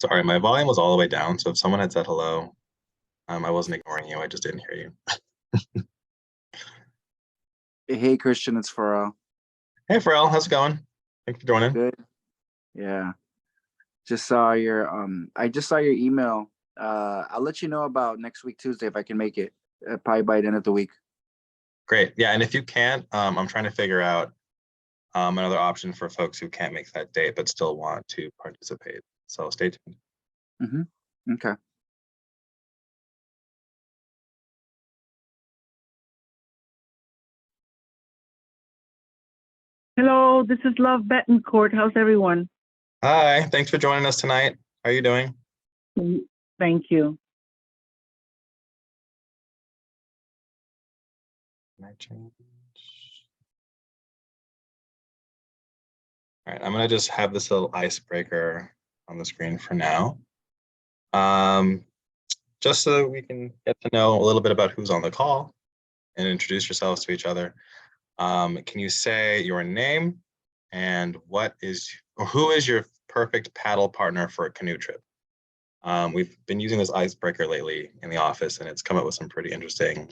Sorry, my volume was all the way down, so if someone had said hello, I wasn't ignoring you. I just didn't hear you. Hey, Christian, it's Pharrell. Hey, Pharrell, how's it going? Thanks for joining. Good. Yeah. Just saw your I just saw your email. I'll let you know about next week Tuesday if I can make it. Probably by the end of the week. Great. Yeah, and if you can't, I'm trying to figure out another option for folks who can't make that date but still want to participate. So stay tuned. Okay. Hello, this is Love Betancourt. How's everyone? Hi, thanks for joining us tonight. How are you doing? Thank you. Can I change? All right, I'm gonna just have this little icebreaker on the screen for now. Just so that we can get to know a little bit about who's on the call and introduce yourselves to each other. Can you say your name and who is your perfect paddle partner for a canoe trip? We've been using this icebreaker lately in the office, and it's come up with some pretty interesting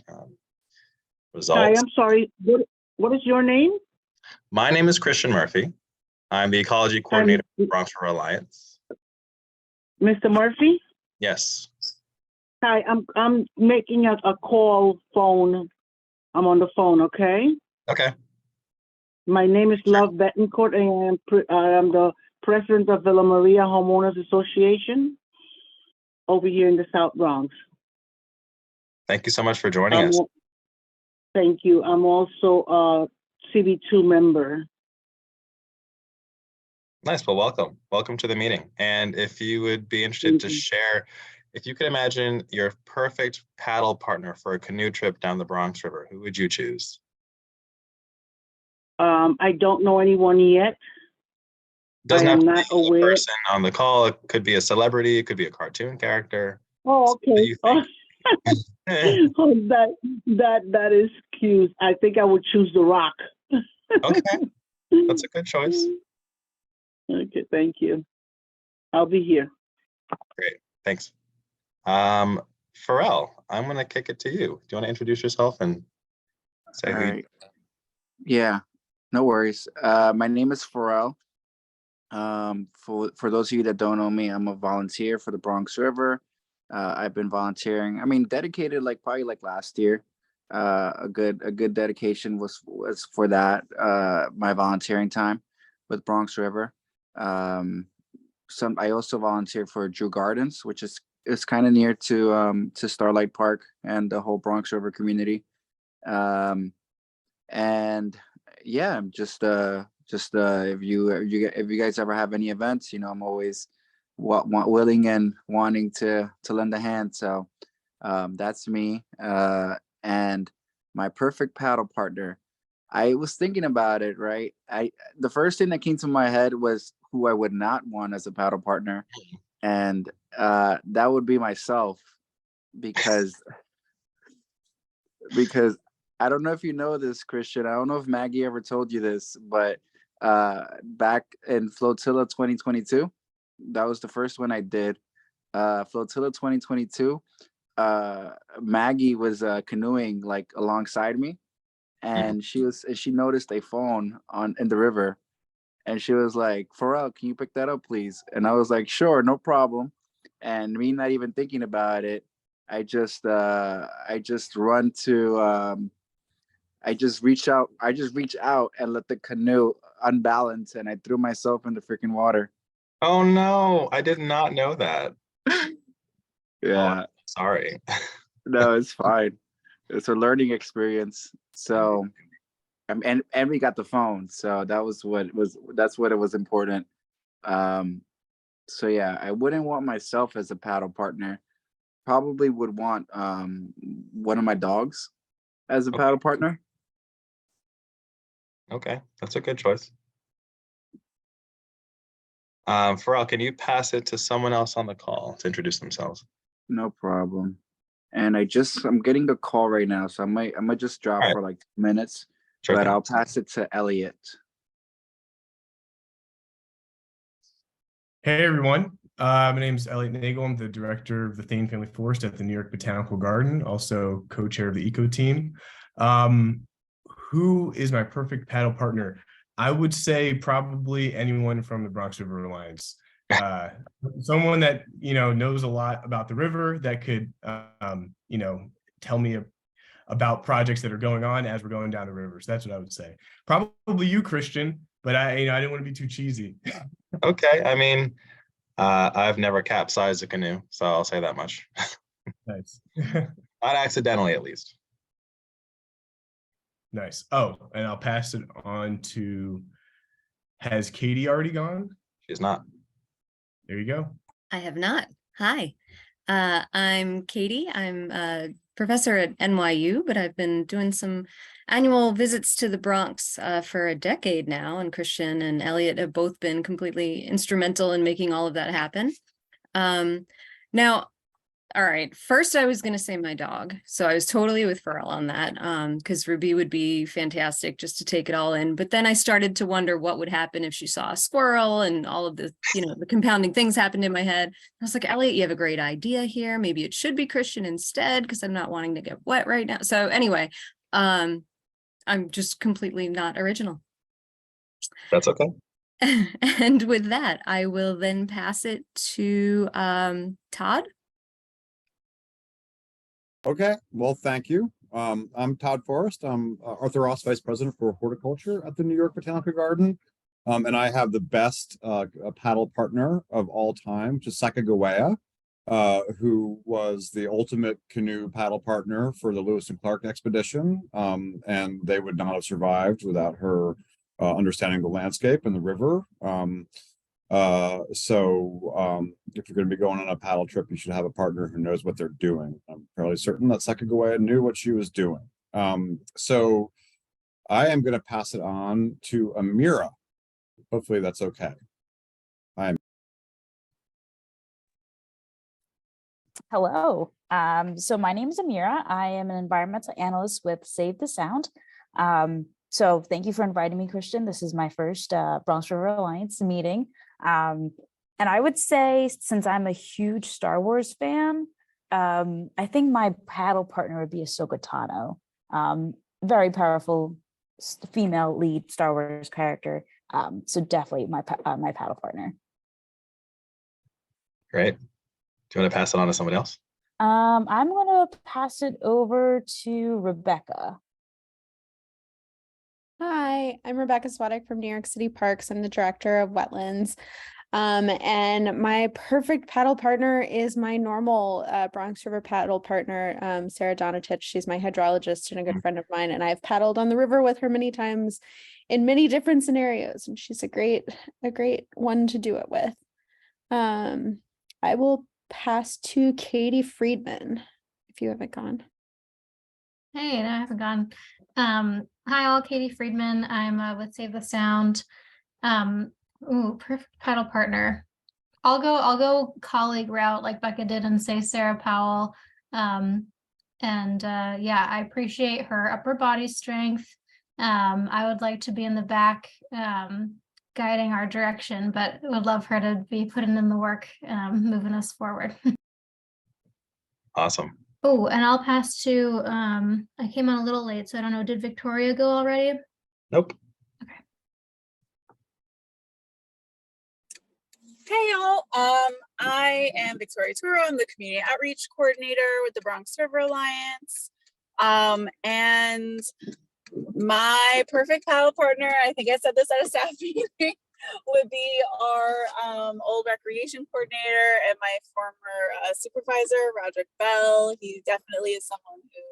results. Hi, I'm sorry. What is your name? My name is Christian Murphy. I'm the ecology coordinator for Bronx River Alliance. Mr. Murphy? Yes. Hi, I'm making a call phone. I'm on the phone, okay? Okay. My name is Love Betancourt, and I am the president of Villa Maria Homeowners Association over here in the South Bronx. Thank you so much for joining us. Thank you. I'm also a CB2 member. Nice. Well, welcome. Welcome to the meeting. And if you would be interested to share, if you could imagine your perfect paddle partner for a canoe trip down the Bronx River, who would you choose? I don't know anyone yet. Doesn't have to not be aware. a person on the call. It could be a celebrity. It could be a cartoon character. Oh, okay. That is cute. I think I would choose The Rock. Okay, that's a good choice. Okay, thank you. I'll be here. Great, thanks. Pharrell, I'm going to kick it to you. Do you want to introduce yourself and say who you are? Yeah, no worries. My name is Pharrell. For those of you that don't know me, I'm a volunteer for the Bronx River. I've been volunteering. I mean, dedicated probably last year. A good dedication was for that. My volunteering time with Bronx River. I also volunteer for Drew Gardens, which is kind of near to Starlight Park and the whole Bronx River community. And yeah, just if you guys ever have any events, I'm always willing and wanting to lend a hand. So that's me. And my perfect paddle partner. I was thinking about it, right? The first thing that came to my head was who I would not want as a paddle partner, and that would be myself, because I don't know if you know this, Christian. I don't know if Maggie ever told you this, but back in Flotilla 2022, that was the first one I did. Flotilla 2022, Maggie was canoeing alongside me, and she noticed a phone in the river, and she was like, "Pharrell, can you pick that up, please?" And I was like, "Sure, no problem." And me not even thinking about it, I just reach out and let the canoe unbalance, and I threw myself in the freaking water. Oh no, I did not know that. Yeah. Oh, sorry. No, it's fine. It's a learning experience. So, and we got the phone, so that's what it was important. So yeah, I wouldn't want myself as a paddle partner. Probably would want one of my dogs as a paddle partner. Okay, that's a good choice. Pharrell, can you pass it to someone else on the call to introduce themselves? No problem. And I'm getting a call right now, so I might just drop for 2 minutes, Sure but thing. I'll pass it to Elliot. Hey everyone, My name's Elliot Nagel. I'm the director of the Thane Family Forest at the New York Botanical Garden, also co-chair of the eco team. Who is my perfect paddle partner? I would say probably anyone from the Bronx River Alliance. Someone that, knows a lot about the river, that could, tell me about projects that are going on as we're going down the river. So that's what I would say. Probably you, Christian, but I didn't want to be too cheesy. Okay, I mean, I've never capsized a canoe, so I'll say that much. Nice. Not accidentally, at least. Nice. Oh, and I'll pass it on to, has Katie already gone? She's not. There you go. I have not. Hi, I'm Katie. I'm a professor at NYU, but I've been doing some annual visits to the Bronx for a decade now, and Christian and Elliot have both been completely instrumental in making all of that happen. Now, all right, first I was going to say my dog. So I was totally with Pharrell on that because Ruby would be fantastic just to take it all in. But then I started to wonder what would happen if she saw a squirrel, and all of the, the compounding things happened in my head. I was like, Elliot, you have a great idea here. Maybe it should be Christian instead because I'm not wanting to get wet right now. So anyway, I'm just completely not original. That's okay. And with that, I will then pass it to Todd. Okay, well, thank you. I'm Todd Forrest. I'm Arthur Ross Vice President for Horticulture at the New York Botanical Garden. And I have the best paddle partner of all time, which is Sacagawea, who was the ultimate canoe paddle partner for the Lewis and Clark expedition. And they would not have survived without her understanding the landscape and the river. If you're going to be going on a paddle trip, you should have a partner who knows what they're doing. I'm fairly certain that Sacagawea knew what she was doing. So I am going to pass it on to Amira. Hopefully that's okay. Hello. So my name is Amira. I am an environmental analyst with Save the Sound. So thank you for inviting me, Christian. This is my first Bronx River Alliance meeting. And I would say, since I'm a huge Star Wars fan, I think my paddle partner would be Ahsoka Tano. Very powerful female lead Star Wars character. So definitely my paddle partner. Great. Do you want to pass it on to somebody else? I'm going to pass it over to Rebecca. Hi, I'm Rebecca Swadek from New York City Parks. I'm the director of wetlands. And my perfect paddle partner is my normal Bronx River paddle partner, Sarah Donatich. She's my hydrologist and a good friend of mine, and I've paddled on the river with her many times in many different scenarios, and she's a great one to do it with. I will pass to Katie Friedman if you haven't gone. Hey, no, I haven't gone. Hi all, Katie Friedman. I'm with Save the Sound. Perfect paddle partner. I'll go colleague route like Becca did and say Sarah Powell. Yeah, I appreciate her upper body strength. I would like to be in the back guiding our direction, but would love her to be putting in the work, moving us forward. Awesome. Oh, and I'll pass to, I came on a little late, so I don't know, did Victoria go already? Nope. Okay. Hey y'all, I am Victoria Turo. I'm the community outreach coordinator with the Bronx River Alliance. And my perfect paddle partner, I think I said this at a staff meeting, would be our old recreation coordinator and my former supervisor, Roderick Bell. He definitely is someone who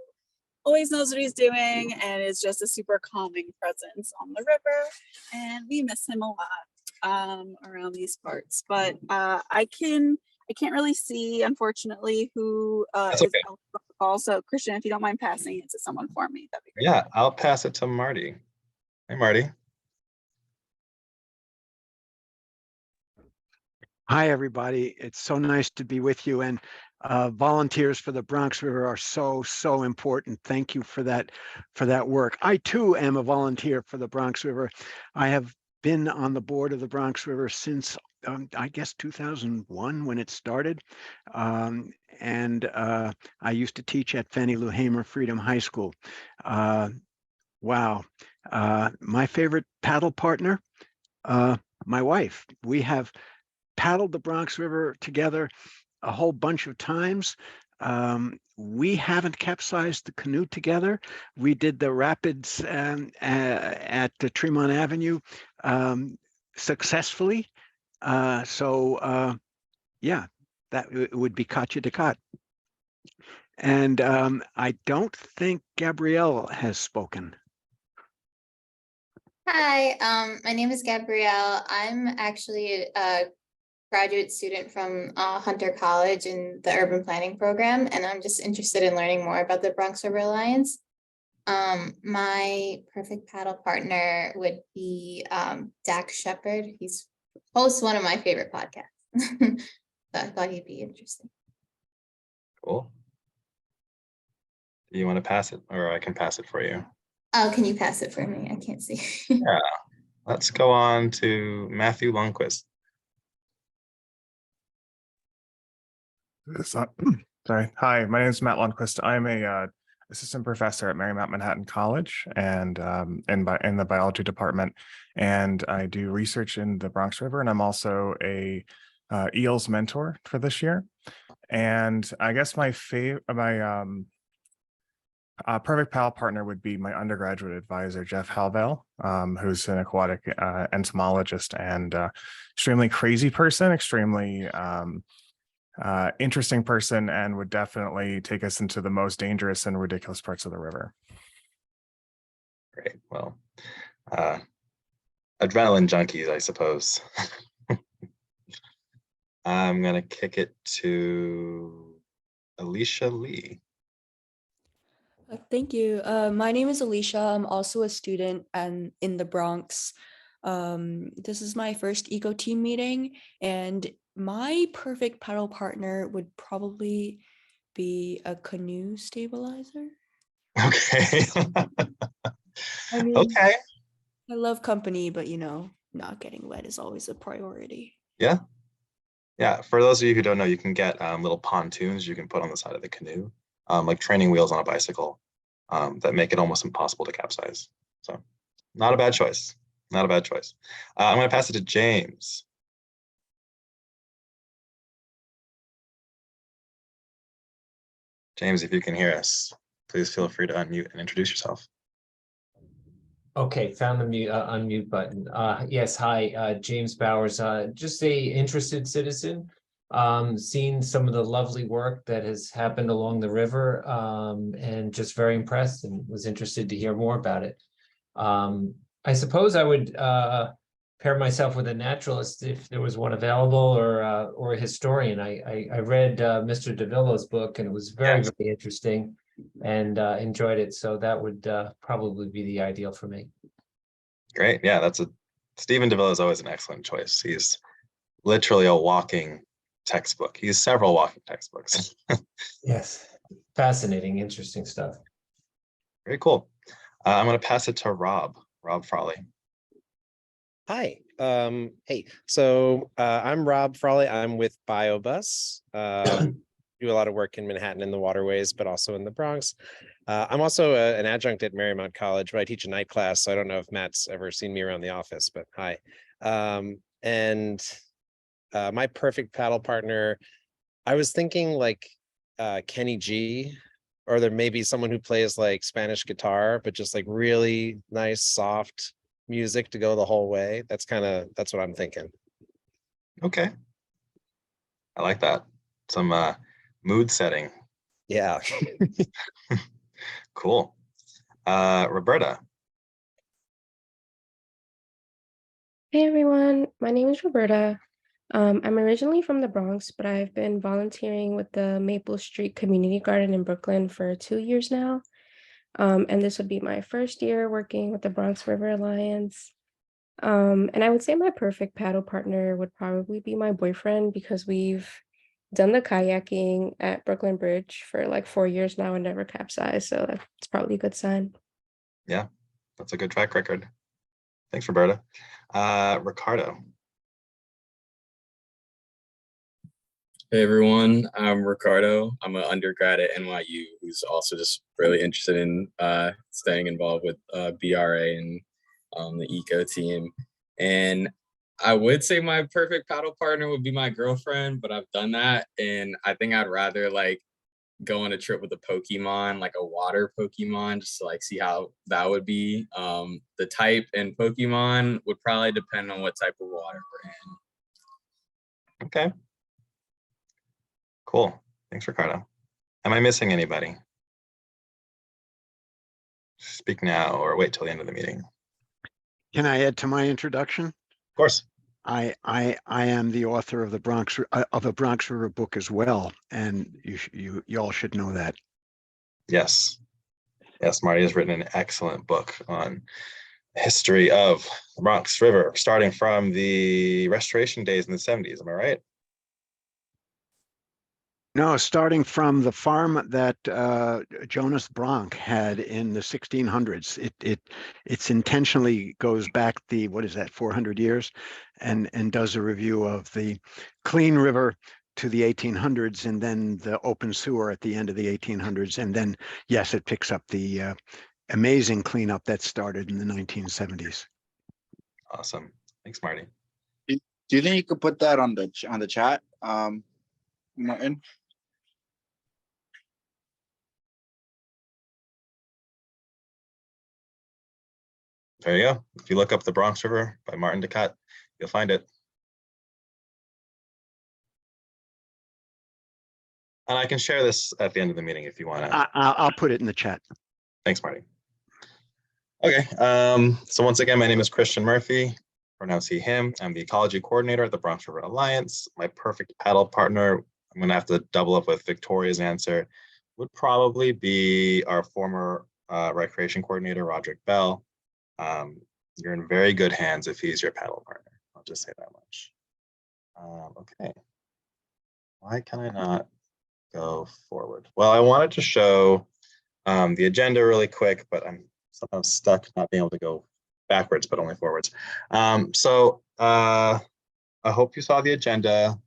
always knows what he's doing and is just a super calming presence on the river. And we miss him a lot around these parts. But I can't really see, unfortunately, who is okay. on the call. So Christian, if you don't mind passing it to someone for me, that'd be great. Yeah, I'll pass it to Marty. Hey, Marty. Hi, everybody. It's so nice to be with you. And volunteers for the Bronx River are so important. Thank you for that work. I too am a volunteer for the Bronx River. I have been on the board of the Bronx River since I guess 2001 when it started. And I used to teach at Fannie Lou Hamer Freedom High School. Wow. My favorite paddle partner, my wife. We have paddled the Bronx River together a whole bunch of times. We haven't capsized the canoe together. We did the rapids at the Tremont Avenue successfully. Yeah, that would be Katya to Kat. And I don't think Gabrielle has spoken. Hi, my name is Gabrielle. I'm actually a graduate student from Hunter College in the urban planning program, and I'm just interested in learning more about the Bronx River Alliance. My perfect paddle partner would be Dak Shepard. He's hosts one of my favorite podcasts. So I thought he'd be interesting. Cool. Do you want to pass it, or I can pass it for you? Oh, can you pass it for me? I can't see. Yeah. Let's go on to Matthew Lundquist. Sorry. Hi, my name is Matt Lundquist. I'm a assistant professor at Marymount Manhattan College and in the biology department, and I do research in the Bronx River, and I'm also a eels mentor for this year. And I guess my perfect pal partner would be my undergraduate advisor, Jeff Halvel, who's an aquatic entomologist and extremely crazy person, extremely interesting person, and would definitely take us into the most dangerous and ridiculous parts of the river. Great. Well, adrenaline junkies, I suppose. I'm going to kick it to Alicia Lee. Thank you. My name is Alicia. I'm also a student and in the Bronx. This is my first eco team meeting, and my perfect paddle partner would probably be a canoe stabilizer. Okay. I mean, okay. I love company, but not getting wet is always a priority. Yeah. Yeah. For those of you who don't know, you can get little pontoons you can put on the side of the canoe, like training wheels on a bicycle, that make it almost impossible to capsize. So not a bad choice. Not a bad choice. I'm going to pass it to James. James, if you can hear us, please feel free to unmute and introduce yourself. Okay, found the unmute button. Yes, hi, James Bowers, just a interested citizen. Seen some of the lovely work that has happened along the river, and just very impressed and was interested to hear more about it. I suppose I would pair myself with a naturalist if there was one available, or a historian. I read Mr. DeVillo's book, and it was very interesting, and enjoyed it. So that would probably be the ideal for me. Great. Yeah, Stephen DeVillo is always an excellent choice. He's literally a walking textbook. He's several walking textbooks. Yes, fascinating, interesting stuff. Very cool. I'm going to pass it to Rob Frawley. Hi. Hey, so I'm Rob Frawley. I'm with BioBus. Do a lot of work in Manhattan in the waterways, but also in the Bronx. I'm also an adjunct at Marymount College, but I teach a night class, so I don't know if Matt's ever seen me around the office, but hi. My perfect paddle partner, I was thinking like Kenny G, or there may be someone who plays like Spanish guitar, but just like really nice, soft music to go the whole way. That's what I'm thinking. Okay. I like that. Some mood setting. Yeah. Cool. Roberta. Hey everyone, my name is Roberta. I'm originally from the Bronx, but I've been volunteering with the Maple Street Community Garden in Brooklyn for 2 years now. And this would be my first year working with the Bronx River Alliance. And I would say my perfect paddle partner would probably be my boyfriend, because we've done the kayaking at Brooklyn Bridge for like 4 years now and never capsized. So that's probably a good sign. Yeah, that's a good track record. Thanks, Roberta. Ricardo. Hey everyone, I'm Ricardo. I'm an undergrad at NYU who's also just really interested in staying involved with BRA and the eco team. And I would say my perfect paddle partner would be my girlfriend, but I've done that, and I think I'd rather like go on a trip with a Pokemon, like a water Pokemon, just to like see how that would be. The type and Pokemon would probably depend on what type of water we're in. Okay. Cool. Thanks, Ricardo. Am I missing anybody? Speak now or wait till the end of the meeting. Of Can I add to my introduction? course. I am the author of the Bronx River book as well, and you all should know that. Yes. Yes, Marty has written an excellent book on the history of the Bronx River, starting from the restoration days in the 70s. Am I right? No, starting from the farm that Jonas Bronk had in the 1600s. It's intentionally goes back what is that, 400 years, and does a review of the clean river to the 1800s, and then the open sewer at the end of the 1800s, and then yes, it picks up the amazing cleanup that started in the 1970s. Awesome. Thanks, Marty. Do you think you could put that on the chat, Martin? There you go. If you look up The Bronx River by Martin Ducat, you'll find it. And I can share this at the end of the meeting if you want to. I'll put it in the chat. Thanks, Marty. Okay, so once again, my name is Christian Murphy, pronounce he, him. I'm the ecology coordinator at the Bronx River Alliance. My perfect paddle partner, I'm gonna have to double up with Victoria's answer, would probably be our former recreation coordinator, Roderick Bell. You're in very good hands if he's your paddle partner. I'll just say that much. Okay, why can I not go forward? Well, I wanted to show the agenda really quick, but I'm somehow stuck not being able to go backwards, but only forwards. So I hope you saw the agenda.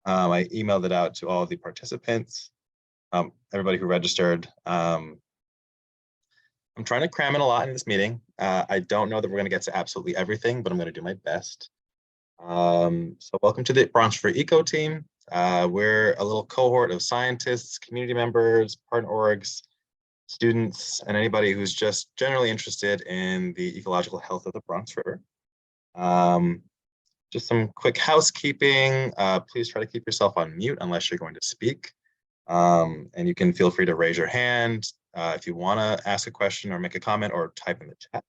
I emailed it out to all of the participants, everybody who registered. I'm trying to cram in a lot in this meeting. I don't know that we're going to get to absolutely everything, but I'm going to do my best. So welcome to the Bronx River Eco team. We're a little cohort of scientists, community members, partner orgs, students, and anybody who's just generally interested in the ecological health of the Bronx River. Just some quick housekeeping. Please try to keep yourself on mute unless you're going to speak. And you can feel free to raise your hand if you want to ask a question or make a comment or type in the chat.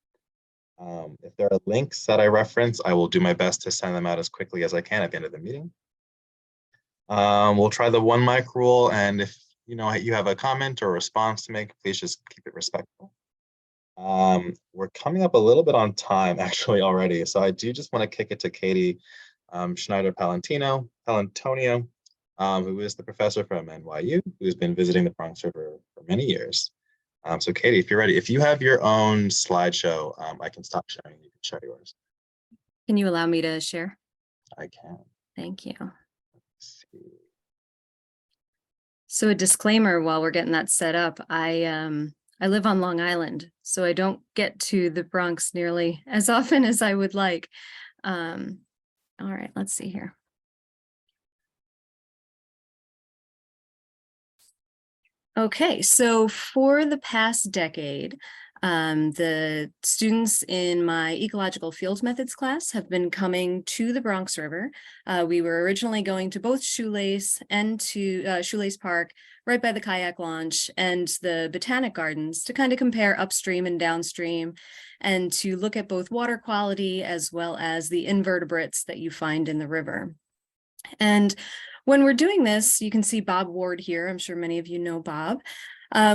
If there are links that I reference, I will do my best to send them out as quickly as I can at the end of the meeting. We'll try the 1 mic rule, and if you have a comment or a response to make, please just keep it respectful. We're coming up a little bit on time actually already, so I do just want to kick it to Katie Schneider-Palantonio, who is the professor from NYU, who's been visiting the Bronx River for many years. So Katie, if you're ready, if you have your own slideshow, I can stop sharing. You can share yours. Can you allow me to share? I can. Thank you. So a disclaimer while we're getting that set up, I live on Long Island, so I don't get to the Bronx nearly as often as I would like. All right, let's see here. Okay, so for the past decade, the students in my ecological field methods class have been coming to the Bronx River. We were originally going to both Shoelace and to Shoelace Park, right by the kayak launch, and the Botanic Gardens to kind of compare upstream and downstream and to look at both water quality as well as the invertebrates that you find in the river. And when we're doing this, you can see Bob Ward here. I'm sure many of you know Bob.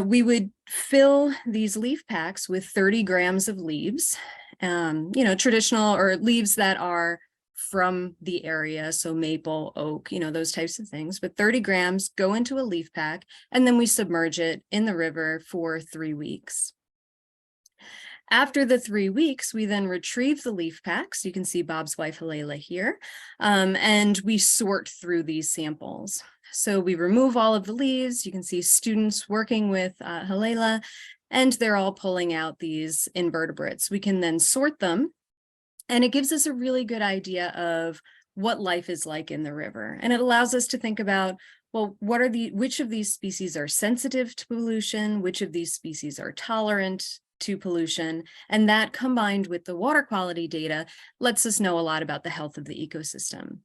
We would fill these leaf packs with 30 grams of leaves, traditional or leaves that are from the area. So maple, oak, those types of things. But 30 grams go into a leaf pack, and then we submerge it in the river for 3 weeks. After the 3 weeks, we then retrieve the leaf packs. You can see Bob's wife, Halela, here, and we sort through these samples. So we remove all of the leaves. You can see students working with Halela, and they're all pulling out these invertebrates. We can then sort them, and it gives us a really good idea of what life is like in the river. And it allows us to think about, well, which of these species are sensitive to pollution? Which of these species are tolerant to pollution? And that, combined with the water quality data, lets us know a lot about the health of the ecosystem.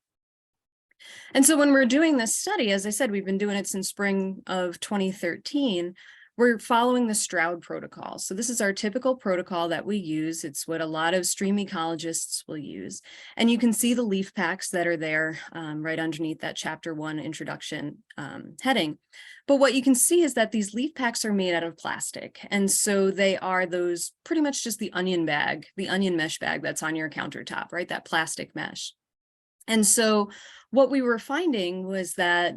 And so when we're doing this study, as I said, we've been doing it since spring of 2013, we're following the Stroud protocol. So this is our typical protocol that we use. It's what a lot of stream ecologists will use. And you can see the leaf packs that are there right underneath that chapter 1 introduction heading. But what you can see is that these leaf packs are made out of plastic. And so they are those pretty much just the onion bag, the onion mesh bag that's on your countertop, right? That plastic mesh. And so what we were finding was that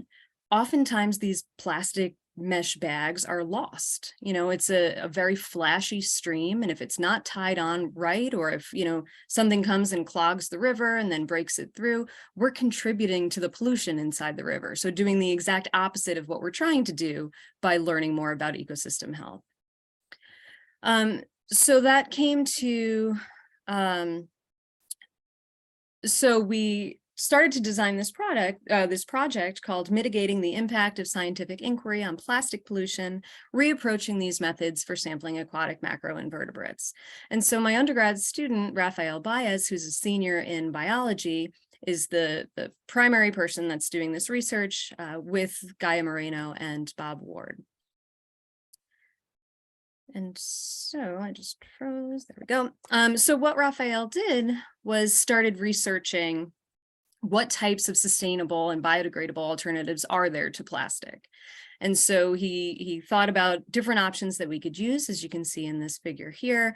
oftentimes these plastic mesh bags are lost. You know, it's a very flashy stream, and if it's not tied on right, or if, you know, something comes and clogs the river and then breaks it through, we're contributing to the pollution inside the river. So doing the exact opposite of what we're trying to do by learning more about ecosystem health. So that came to, so we started to design this project called Mitigating the Impact of Scientific Inquiry on Plastic Pollution, Reapproaching These Methods for Sampling Aquatic Macroinvertebrates. And so my undergrad student, Rafael Baez, who's a senior in biology, is the primary person that's doing this research with Gaia Moreno and Bob Ward. And so I just froze, there we go. So what Rafael did was started researching what types of sustainable and biodegradable alternatives are there to plastic. And so he thought about different options that we could use, as you can see in this figure here,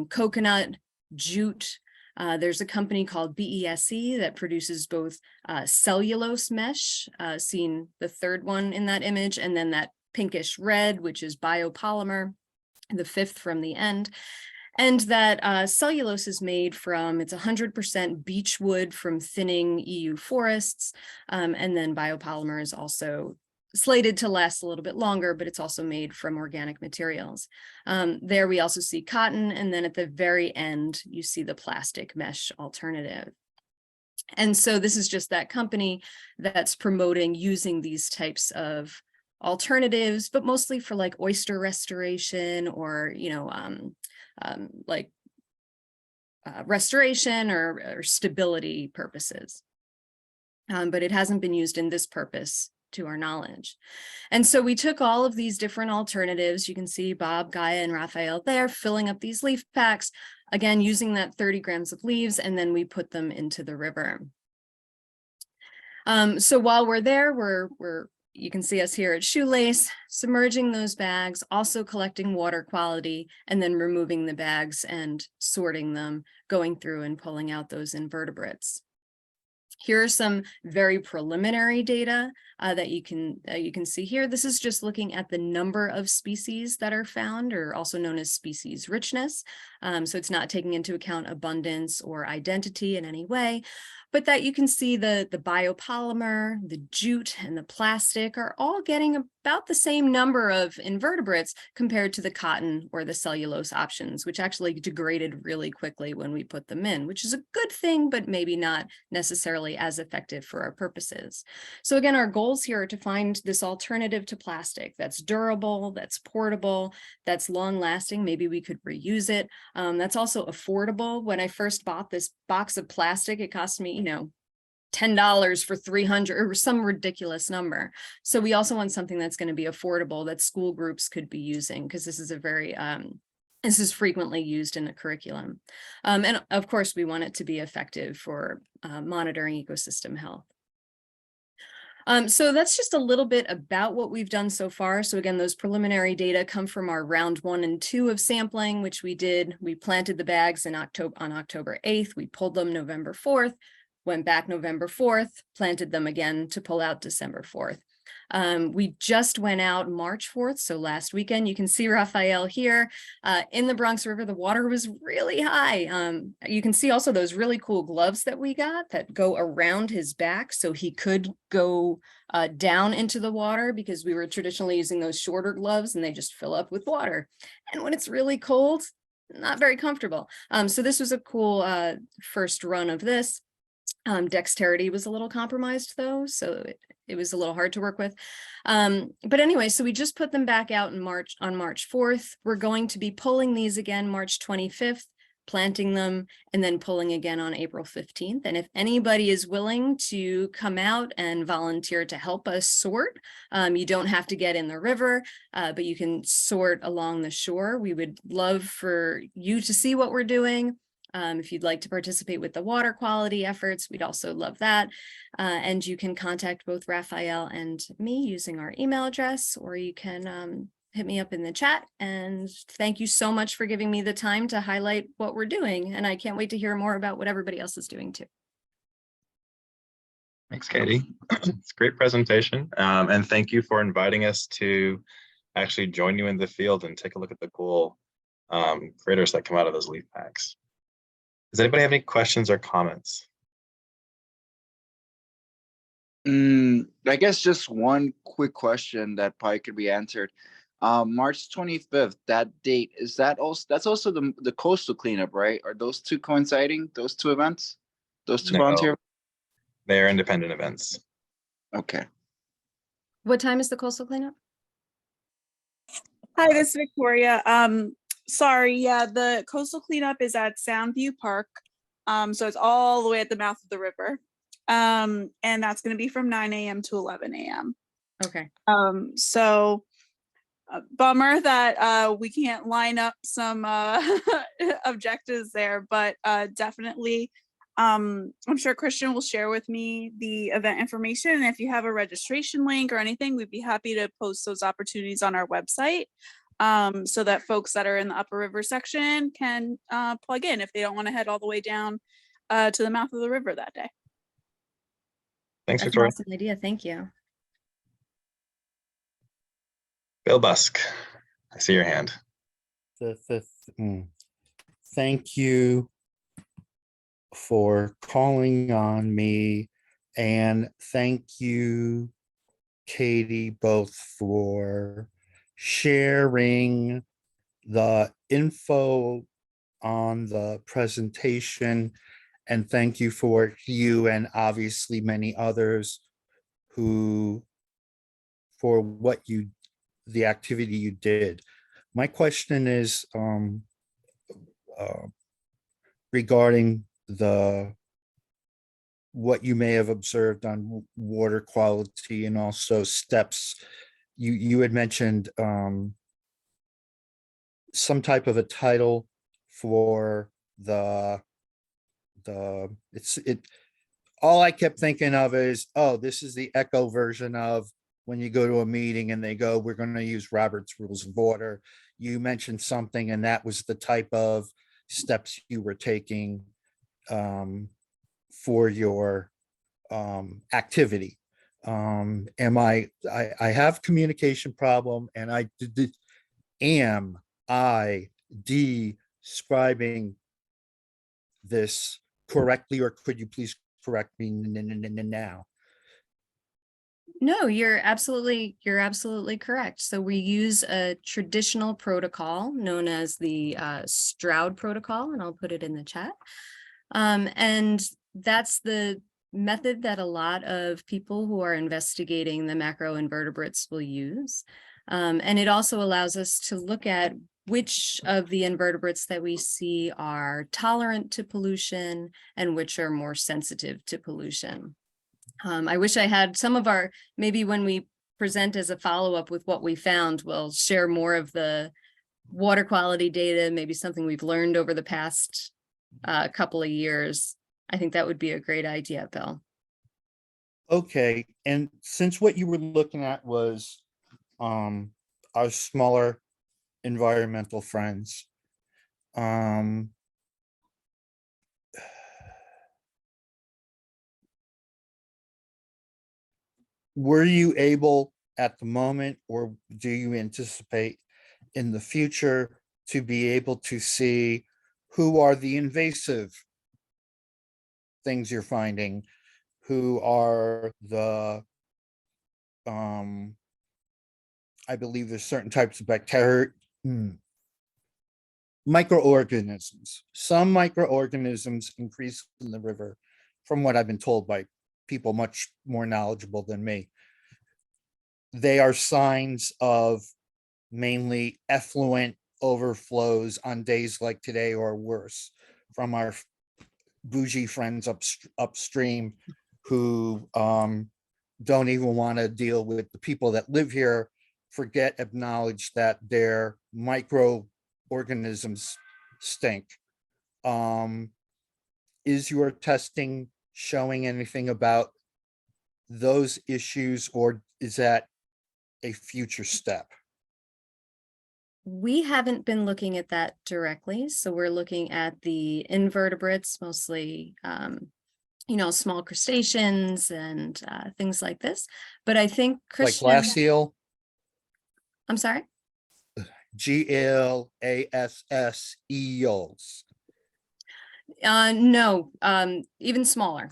coconut, jute. There's a company called BESE that produces both cellulose mesh, seen the third one in that image, and then that pinkish red, which is biopolymer, the fifth from the end. And that cellulose is made from, it's 100% beech wood from thinning EU forests. And then biopolymer is also slated to last a little bit longer, but it's also made from organic materials. There we also see cotton, and then at the very end, you see the plastic mesh alternative. And so this is just that company that's promoting using these types of alternatives, but mostly for like oyster restoration, or, you know, restoration or stability purposes. But it hasn't been used in this purpose to our knowledge. And so we took all of these different alternatives. You can see Bob, Gaia, and Rafael there filling up these leaf packs, again, using that 30 grams of leaves, and then we put them into the river. So while we're there, you can see us here at Shoelace, submerging those bags, also collecting water quality, and then removing the bags and sorting them, going through and pulling out those invertebrates. Here are some very preliminary data that you can see here. This is just looking at the number of species that are found, or also known as species richness. So it's not taking into account abundance or identity in any way, but that you can see the biopolymer, the jute, and the plastic are all getting about the same number of invertebrates compared to the cotton or the cellulose options, which actually degraded really quickly when we put them in, which is a good thing, but maybe not necessarily as effective for our purposes. So again, our goals here are to find this alternative to plastic that's durable, that's portable, that's long lasting. Maybe we could reuse it. That's also affordable. When I first bought this box of plastic, it cost me, $10 for 300 or some ridiculous number. So we also want something that's going to be affordable that school groups could be using, because this is a very, this is frequently used in the curriculum. And of course, we want it to be effective for monitoring ecosystem health. So that's just a little bit about what we've done so far. So again, those preliminary data come from our round 1 and 2 of sampling, which we did. We planted the bags on October 8th. We pulled them November 4th, went back November 4th, planted them again to pull out December 4th. We just went out March 4th, so last weekend. You can see Raphael here in the Bronx River. The water was really high. You can see also those really cool gloves that we got that go around his back so he could go down into the water, because we were traditionally using those shorter gloves and they just fill up with water. And when it's really cold, not very comfortable. So this was a cool first run of this. Dexterity was a little compromised though, so it was a little hard to work with. But anyway, so we just put them back out in March on March 4th. We're going to be pulling these again March 25th, planting them, and then pulling again on April 15th. And if anybody is willing to come out and volunteer to help us sort, you don't have to get in the river, but you can sort along the shore. We would love for you to see what we're doing. If you'd like to participate with the water quality efforts, we'd also love that. And you can contact both Raphael and me using our email address, or you can hit me up in the chat. And thank you so much for giving me the time to highlight what we're doing. And I can't wait to hear more about what everybody else is doing too. Thanks, Katie. It's a great presentation. And thank you for inviting us to actually join you in the field and take a look at the cool critters that come out of those leaf packs. Does anybody have any questions or comments? I guess just one quick question that probably could be answered. March 25th, that date, is that also, that's also the coastal cleanup, right? Are those two coinciding, those two events? Those two volunteer? They are independent events. Okay. What time is the coastal cleanup? Hi, this is Victoria. Sorry, yeah, the coastal cleanup is at Soundview Park. So it's all the way at the mouth of the river. And that's going to be from 9 a.m. to 11 a.m. Okay. So bummer that we can't line up some objectives there, but definitely I'm sure Christian will share with me the event information. And if you have a registration link or anything, we'd be happy to post those opportunities on our website. So that folks that are in the upper river section can plug in if they don't want to head all the way down to the mouth of the river that day. Thanks, That's Victoria. an awesome idea. Thank you. Bill Busk, I see your hand. Thank you for calling on me, and thank you, Katie, both for sharing the info on the presentation, and thank you for you and obviously many others who for what you the activity you did. My question is regarding what you may have observed on water quality and also steps. You had mentioned some type of a title for all I kept thinking of is, oh, this is the echo version of when you go to a meeting and they go, we're going to use Robert's Rules of Order. You mentioned something, and that was the type of steps you were taking for your activity. I have communication problem, and am I describing this correctly, or could you please correct me now? No, you're absolutely correct. So we use a traditional protocol known as the Stroud protocol, and I'll put it in the chat. And that's the method that a lot of people who are investigating the macroinvertebrates will use. And it also allows us to look at which of the invertebrates that we see are tolerant to pollution and which are more sensitive to pollution. I wish I had some of our, maybe when we present as a follow-up with what we found, we'll share more of the water quality data, maybe something we've learned over the past couple of years. I think that would be a great idea, Bill. Okay, and since what you were looking at was our smaller environmental friends, were you able at the moment, or do you anticipate in the future to be able to see who are the invasive things you're finding, who are the I believe there's certain types of bacteria, microorganisms. Some microorganisms increase in the river, from what I've been told by people much more knowledgeable than me. They are signs of mainly effluent overflows on days like today or worse from our bougie friends upstream who don't even want to deal with the people that live here, forget acknowledge that their microorganisms stink. Is your testing showing anything about those issues, or is that a future step? We haven't been looking at that directly, so we're looking at the invertebrates, mostly, small crustaceans and things like this. But I think Like Christian, glass seal, I'm sorry. GLASS eels. No, even smaller.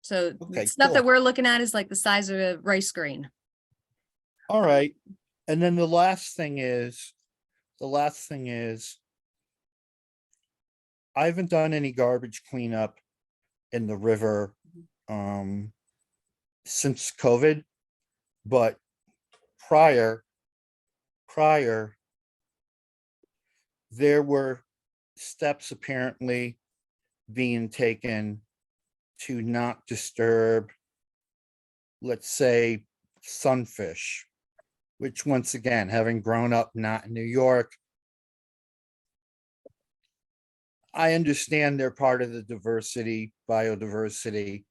So Okay, stuff that cool. we're looking at is like the size of a rice grain. All right. And then the last thing is, I haven't done any garbage cleanup in the river since COVID, but prior, there were steps apparently being taken to not disturb, let's say, sunfish, which once again, having grown up not in New York, I understand they're part of the biodiversity.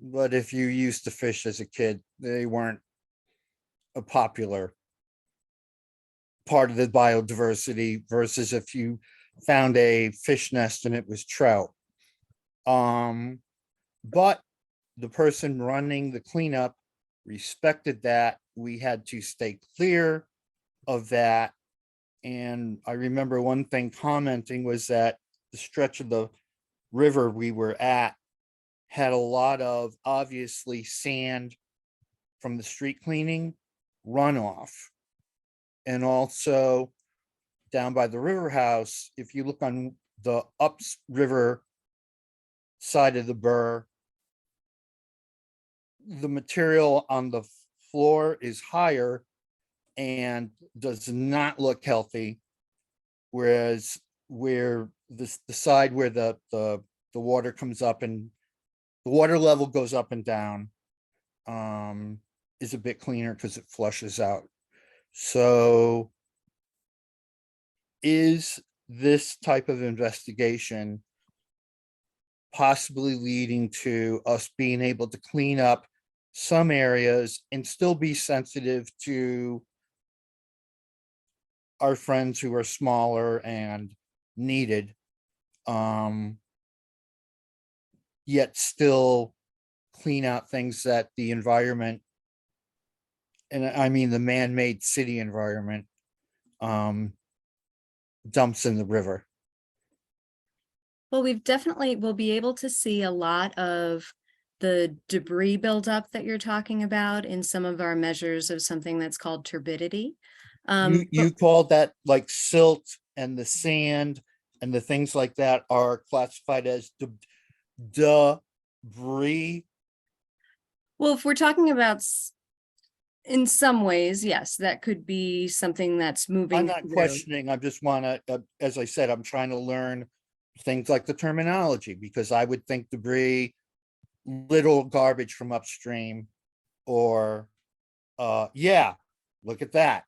But if you used to fish as a kid, they weren't a popular part of the biodiversity versus if you found a fish nest and it was trout. But the person running the cleanup respected that. We had to stay clear of that. And I remember one thing commenting was that the stretch of the river we were at had a lot of obviously sand from the street cleaning runoff. And also down by the river house, if you look on the upriver side of the burr, the material on the floor is higher and does not look healthy. Whereas where the side where the water comes up and the water level goes up and down is a bit cleaner because it flushes out. So is this type of investigation possibly leading to us being able to clean up some areas and still be sensitive to our friends who are smaller and needed, yet still clean out things that the environment, and I mean the man-made city environment, dumps in the river? Well, we'll be able to see a lot of the debris buildup that you're talking about in some of our measures of something that's called turbidity. You called that like silt, and the sand and the things like that are classified as debris. Well, if we're talking about in some ways, yes, that could be something that's moving. I'm not through. questioning. I just want to, as I said, I'm trying to learn things like the terminology, because I would think debris, little garbage from upstream, or yeah, look at that.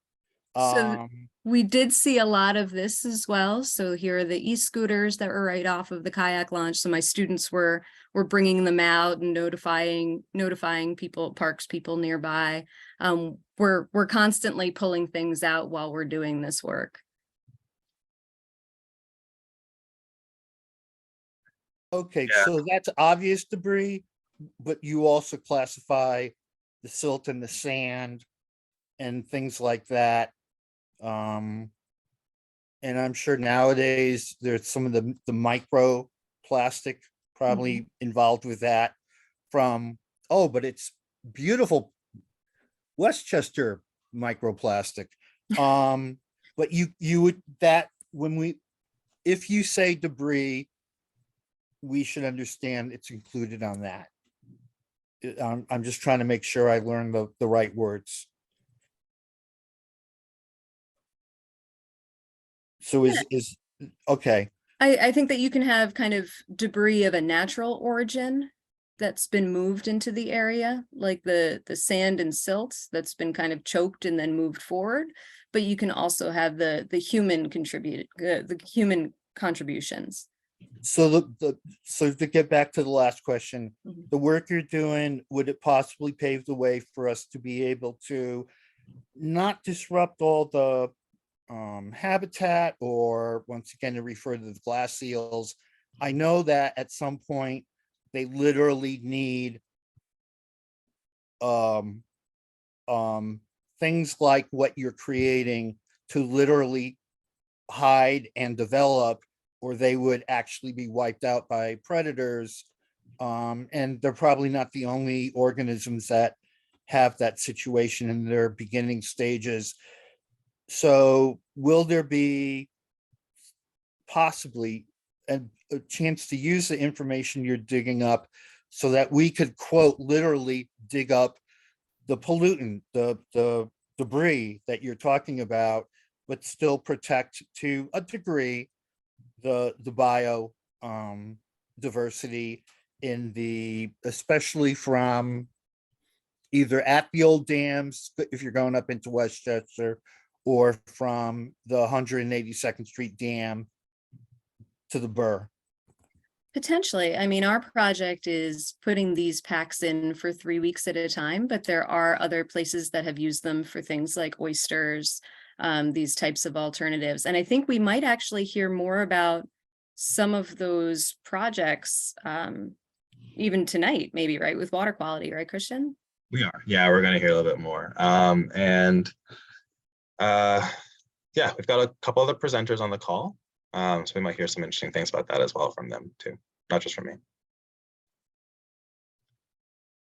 So we did see a lot of this as well. So here are the e-scooters that were right off of the kayak launch. So my students were bringing them out and notifying people, parks people nearby. We're constantly pulling things out while we're doing this work. Okay, so that's obvious debris, but you also classify the silt and the sand and things like that. And I'm sure nowadays there's some of the micro plastic probably involved with that from, oh, but it's beautiful Westchester microplastic. But you would, that if you say debris, we should understand it's included on that. I'm just trying to make sure I learn the right words. So is okay. I think that you can have kind of debris of a natural origin that's been moved into the area, like the sand and silt that's been kind of choked and then moved forward. But you can also have the human human contributions. So so to get back to the last question, the work you're doing, would it possibly pave the way for us to be able to not disrupt all the habitat, or once again to refer to the glass seals? I know that at some point they literally need things like what you're creating to literally hide and develop, or they would actually be wiped out by predators. And they're probably not the only organisms that have that situation in their beginning stages. So will there be possibly a chance to use the information you're digging up so that we could, quote, literally dig up the pollutant, the debris that you're talking about, but still protect to a degree the bio diversity in the, especially from either at the old dams, if you're going up into Westchester, or from the 182nd Street Dam to the Burr? Potentially. I mean, our project is putting these packs in for 3 weeks at a time, but there are other places that have used them for things like oysters, these types of alternatives. And I think we might actually hear more about some of those projects even tonight, maybe, right, with water quality, right, Christian? We are. Yeah, we're going to hear a little bit more. Yeah, we've got a couple other presenters on the call. So we might hear some interesting things about that as well from them too, not just from me.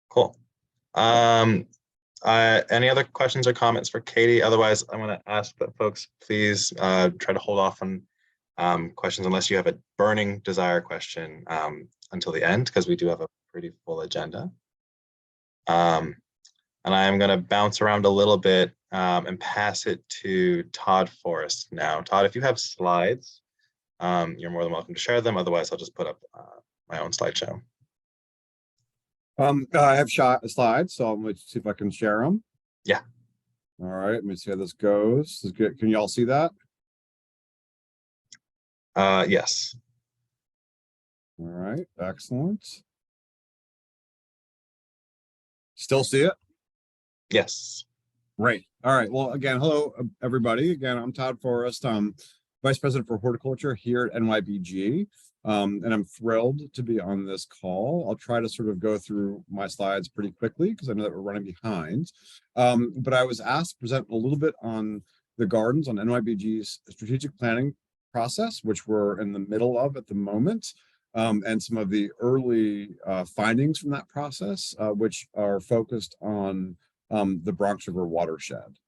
Cool. Any other questions or comments for Katie? Otherwise, I'm going to ask that folks please try to hold off on questions unless you have a burning desire question until the end, because we do have a pretty full agenda. And I'm going to bounce around a little bit and pass it to Todd Forrest now. Todd, if you have slides, you're more than welcome to share them. Otherwise, I'll just put up my own slideshow. I have slides, so I'm going to see if I can share them. Yeah. All right, let me see how this goes. This is good. Can you all see that? Yes. All right, excellent. Still see it? Yes. Great. All right. Well, again, hello, everybody. Again, I'm Todd Forrest. I'm Vice President for Horticulture here at NYBG. And I'm thrilled to be on this call. I'll try to sort of go through my slides pretty quickly because I know that we're running behind. But I was asked to present a little bit on the gardens, on NYBG's strategic planning process, which we're in the middle of at the moment, and some of the early findings from that process, which are focused on the Bronx River watershed.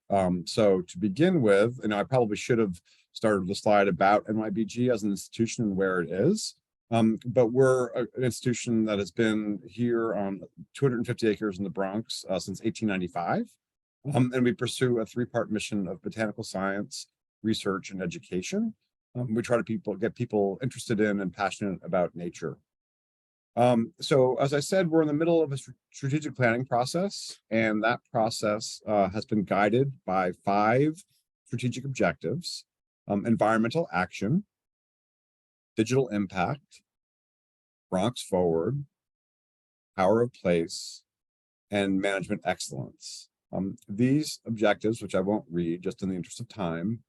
So to begin with, and I probably should have started the slide about NYBG as an institution and where it is. But we're an institution that has been here on 250 acres in the Bronx since 1895. And we pursue a three-part mission of botanical science, research, and education. We try to get people interested in and passionate about nature. So as I said, we're in the middle of a strategic planning process, and that process has been guided by 5 strategic objectives: environmental action, digital impact, Bronx forward, power of place, and management excellence. These objectives, which I won't read just in the interest of time,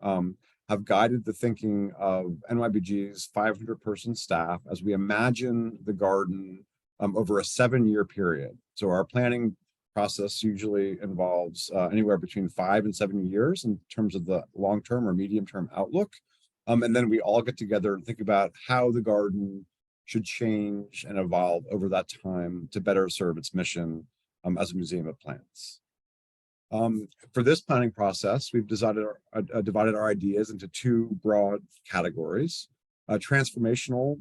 have guided the thinking of NYBG's 500-person staff as we imagine the garden over a 7-year period. So our planning process usually involves anywhere between 5 and 7 years in terms of the long-term or medium-term outlook. And then we all get together and think about how the garden should change and evolve over that time to better serve its mission as a museum of plants. For this planning process, we've divided our ideas into 2 broad categories. Transformational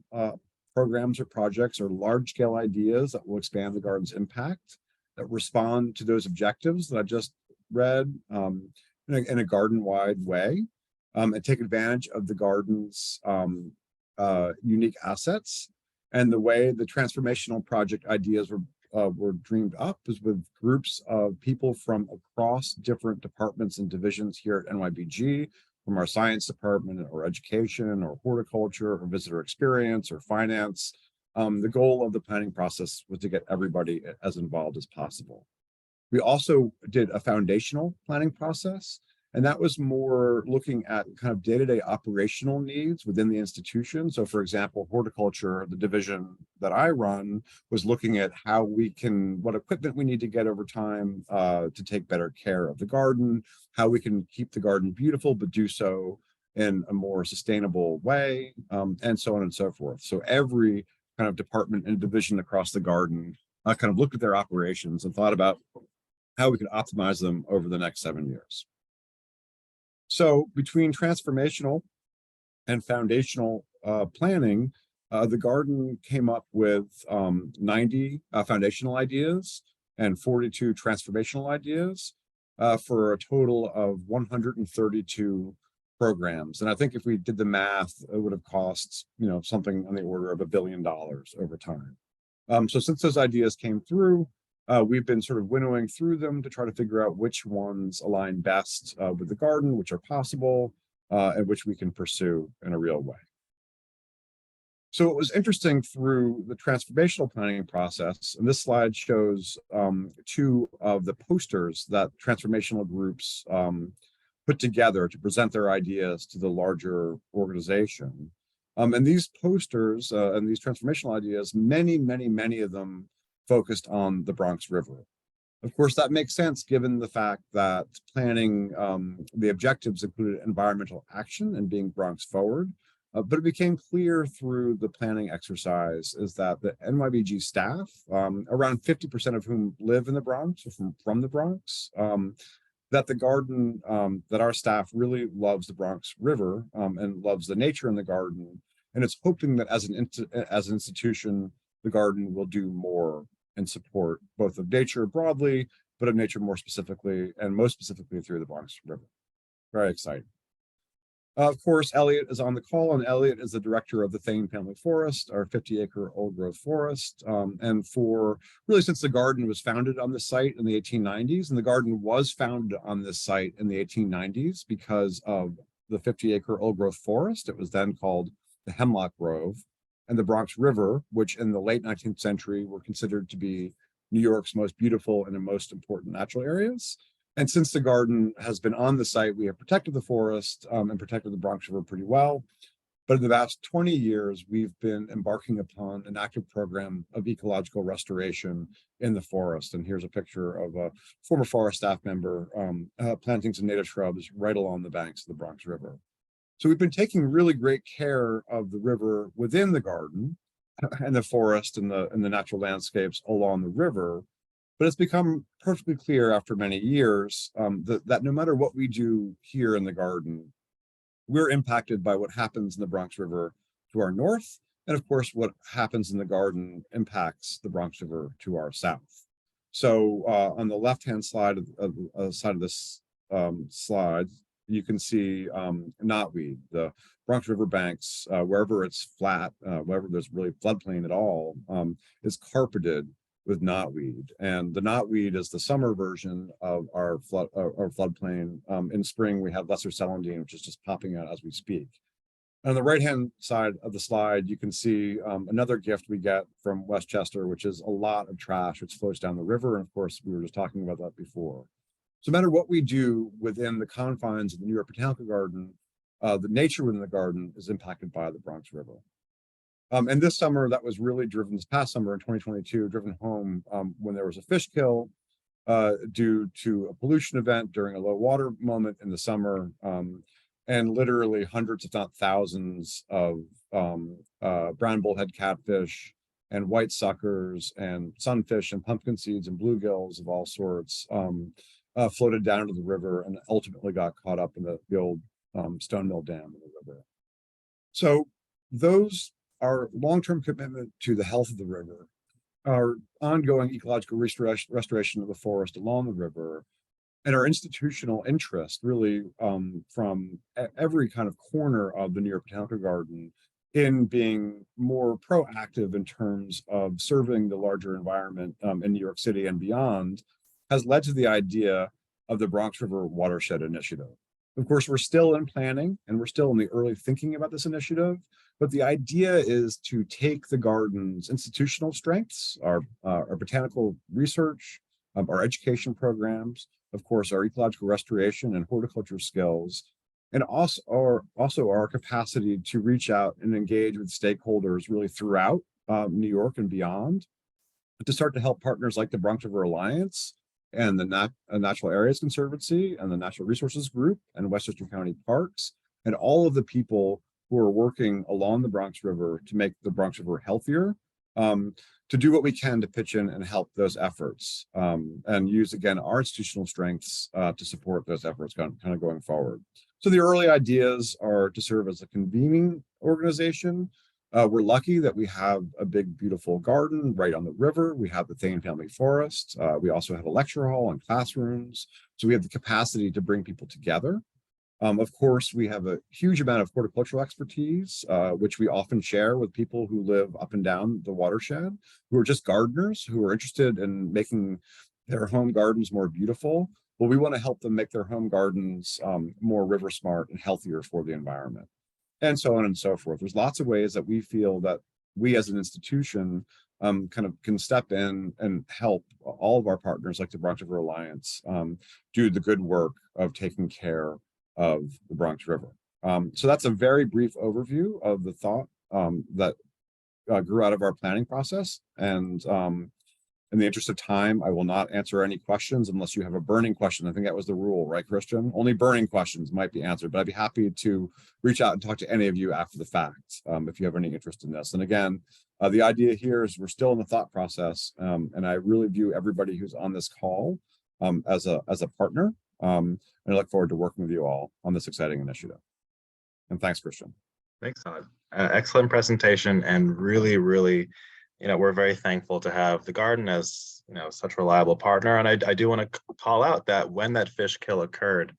programs or projects are large-scale ideas that will expand the garden's impact, that respond to those objectives that I just read in a garden-wide way, and take advantage of the garden's unique assets. And the way the transformational project ideas were dreamed up is with groups of people from across different departments and divisions here at NYBG, from our science department or education or horticulture or visitor experience or finance. The goal of the planning process was to get everybody as involved as possible. We also did a foundational planning process, and that was more looking at kind of day-to-day operational needs within the institution. So for example, horticulture, the division that I run, was looking at how we can, what equipment we need to get over time to take better care of the garden, how we can keep the garden beautiful, but do so in a more sustainable way, and so on and so forth. So every kind of department and division across the garden kind of looked at their operations and thought about how we could optimize them over the next 7 years. So between transformational and foundational planning, the garden came up with 90 foundational ideas and 42 transformational ideas for a total of 132 programs. And I think if we did the math, it would have cost, something on the order of $1 billion over time. So since those ideas came through, we've been sort of winnowing through them to try to figure out which ones align best with the garden, which are possible, and which we can pursue in a real way. So it was interesting through the transformational planning process, and this slide shows 2 of the posters that transformational groups put together to present their ideas to the larger organization. And these posters and these transformational ideas, many of them focused on the Bronx River. Of course, that makes sense given the fact that planning, the objectives included environmental action and being Bronx forward. But it became clear through the planning exercise is that the NYBG staff, around 50% of whom live in the Bronx or from the Bronx, that the garden, that our staff really loves the Bronx River and loves the nature in the garden. And it's hoping that as an institution, the garden will do more in support both of nature broadly, but of nature more specifically, and most specifically through the Bronx River. Very exciting. Of course, Elliot is on the call, and Elliot is the director of the Thane Family Forest, our 50-acre old growth forest. And for really since the garden was founded on this site in the 1890s, and the garden was founded on this site in the 1890s because of the 50-acre old growth forest. It was then called the Hemlock Grove, and the Bronx River, which in the late 19th century were considered to be New York's most beautiful and most important natural areas. And since the garden has been on the site, we have protected the forest and protected the Bronx River pretty well. But in the past 20 years, we've been embarking upon an active program of ecological restoration in the forest. And here's a picture of a former forest staff member planting some native shrubs right along the banks of the Bronx River. So we've been taking really great care of the river within the garden and the forest and the natural landscapes along the river. But it's become perfectly clear after many years that no matter what we do here in the garden, we're impacted by what happens in the Bronx River to our north. And of course, what happens in the garden impacts the Bronx River to our south. So on the left-hand side of this slide, you can see knotweed, the Bronx River banks, wherever it's flat, wherever there's really floodplain at all, is carpeted with knotweed. And the knotweed is the summer version of our floodplain. In spring, we have lesser celandine, which is just popping out as we speak. On the right-hand side of the slide, you can see another gift we get from Westchester, which is a lot of trash which flows down the river. And of course, we were just talking about that before. So no matter what we do within the confines of the New York Botanical Garden, the nature within the garden is impacted by the Bronx River. And this summer, that was really driven, this past summer in 2022, driven home when there was a fish kill due to a pollution event during a low water moment in the summer. And literally hundreds, if not thousands, of brown bullhead catfish and white suckers and sunfish and pumpkin seeds and bluegills of all sorts floated down into the river and ultimately got caught up in the old stone mill dam in the river. So those are long-term commitment to the health of the river, our ongoing ecological restoration of the forest along the river, and our institutional interest really from every kind of corner of the New York Botanical Garden in being more proactive in terms of serving the larger environment in New York City and beyond, has led to the idea of the Bronx River Watershed Initiative. Of course, we're still in planning and we're still in the early thinking about this initiative, but the idea is to take the garden's institutional strengths, our botanical research, our education programs, of course, our ecological restoration and horticulture skills, and also our capacity to reach out and engage with stakeholders really throughout New York and beyond, to start to help partners like the Bronx River Alliance and the Natural Areas Conservancy and the Natural Resources Group and Westchester County Parks, and all of the people who are working along the Bronx River to make the Bronx River healthier, to do what we can to pitch in and help those efforts, and use, again, our institutional strengths to support those efforts kind of going forward. So the early ideas are to serve as a convening organization. We're lucky that we have a big, beautiful garden right on the river. We have the Thane Family Forest. We also have a lecture hall and classrooms. So we have the capacity to bring people together. Of course, we have a huge amount of horticultural expertise, which we often share with people who live up and down the watershed, who are just gardeners, who are interested in making their home gardens more beautiful. But we want to help them make their home gardens more river smart and healthier for the environment, and so on and so forth. There's lots of ways that we feel that we as an institution kind of can step in and help all of our partners like the Bronx River Alliance do the good work of taking care of the Bronx River. So that's a very brief overview of the thought that grew out of our planning process. And in the interest of time, I will not answer any questions unless you have a burning question. I think that was the rule, right, Christian? Only burning questions might be answered, but I'd be happy to reach out and talk to any of you after the fact if you have any interest in this. And again, the idea here is we're still in the thought process, and I really view everybody who's on this call as a partner. And I look forward to working with you all on this exciting initiative. And thanks, Christian. Thanks, Todd. Excellent presentation, and really, really, we're very thankful to have the garden as, such a reliable partner. And I do want to call out that when that fish kill occurred,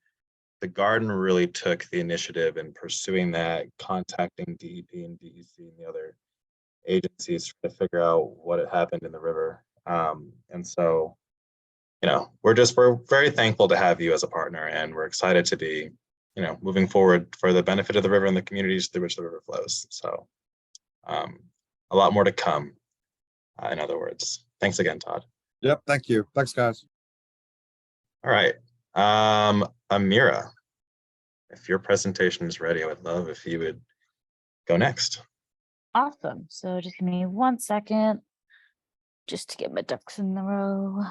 the garden really took the initiative in pursuing that, contacting DEP and DEC and the other agencies to figure out what had happened in the river. And so, we're very thankful to have you as a partner, and we're excited to be, moving forward for the benefit of the river and the communities through which the river flows. So a lot more to come, in other words. Thanks again, Todd. Yep, thank you. Thanks, guys. All right. Amira, if your presentation is ready, I would love if you would go next. Awesome. So just give me 1 second just to get my ducks in the row.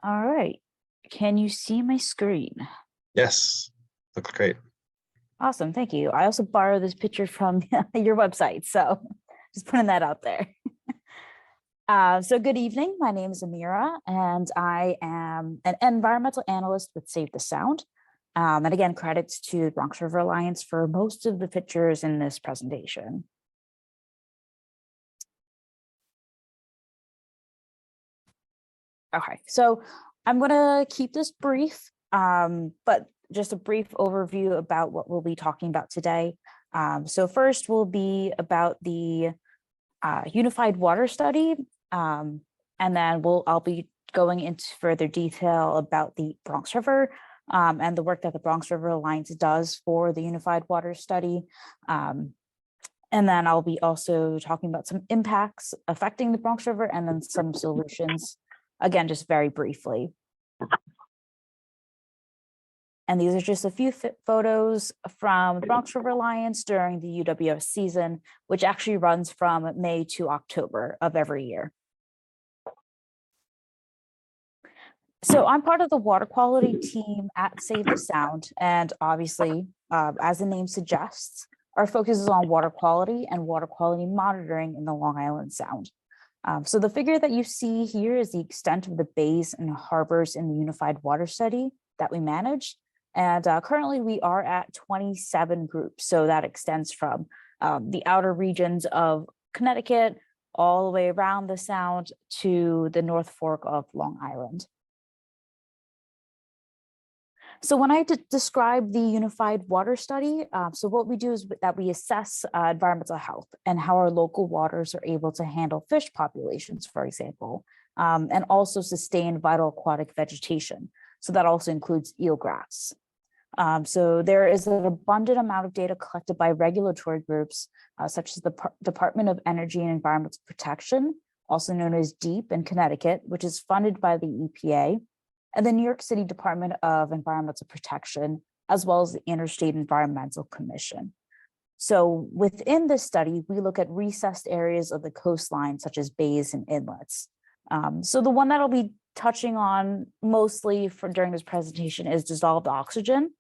All right. Can you see my screen? Yes, looks great. Awesome. Thank you. I also borrowed this picture from your website, so just putting that out there. So good evening. My name is Amira, and I am an environmental analyst with Save the Sound. And again, credits to the Bronx River Alliance for most of the pictures in this presentation. Okay, so I'm going to keep this brief, but just a brief overview about what we'll be talking about today. So first will be about the Unified Water Study, and then I'll be going into further detail about the Bronx River and the work that the Bronx River Alliance does for the Unified Water Study. And then I'll be also talking about some impacts affecting the Bronx River and then some solutions, again, just very briefly. And these are just a few photos from the Bronx River Alliance during the UWS season, which actually runs from May to October of every year. So I'm part of the water quality team at Save the Sound. And obviously, as the name suggests, our focus is on water quality and water quality monitoring in the Long Island Sound. So the figure that you see here is the extent of the bays and harbors in the Unified Water Study that we manage. And currently we are at 27 groups. So that extends from the outer regions of Connecticut all the way around the Sound to the North Fork of Long Island. So when I describe the Unified Water Study, so what we do is that we assess environmental health and how our local waters are able to handle fish populations, for example, and also sustain vital aquatic vegetation. So that also includes eelgrass. So there is an abundant amount of data collected by regulatory groups, such as the Department of Energy and Environmental Protection, also known as DEEP in Connecticut, which is funded by the EPA, and the New York City Department of Environmental Protection, as well as the Interstate Environmental Commission. So within this study, we look at recessed areas of the coastline, such as bays and inlets. So the one that I'll be touching on mostly during this presentation is dissolved oxygen,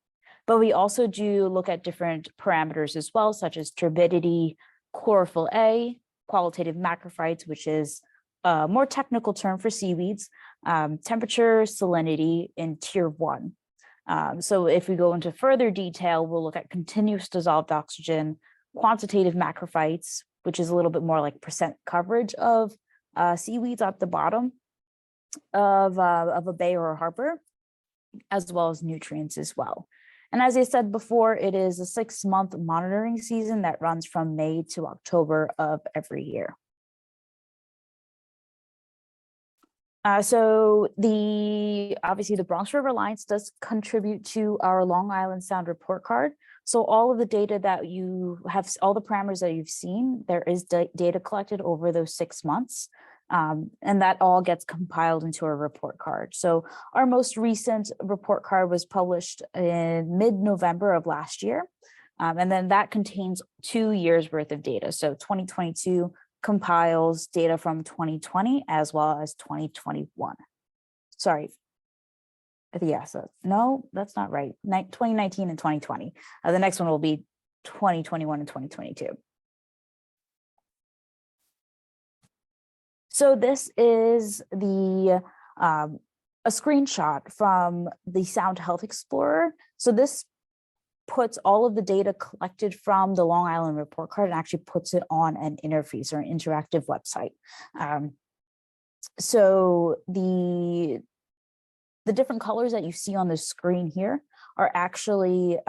but we also do look at different parameters as well, such as turbidity, chlorophyll A, qualitative macrophytes, which is a more technical term for seaweeds, temperature, salinity in tier 1. So if we go into further detail, we'll look at continuous dissolved oxygen, quantitative macrophytes, which is a little bit more like percent coverage of seaweeds at the bottom of a bay or a harbor, as well as nutrients as well. And as I said before, it is a 6-month monitoring season that runs from May to October of every year. So obviously the Bronx River Alliance does contribute to our Long Island Sound report card. So all of the data that you have, all the parameters that you've seen, there is data collected over those 6 months. And that all gets compiled into a report card. So our most recent report card was published in mid-November of last year. And then that contains 2 years worth of data. So 2022 compiles data from 2020 as well as 2021. Sorry. Yeah, so no, that's not right. 2019 and 2020. The next one will be 2021 and 2022. So this is a screenshot from the Sound Health Explorer. So this puts all of the data collected from the Long Island report card and actually puts it on an interface or an interactive website. So the different colors that you see on the screen here are actually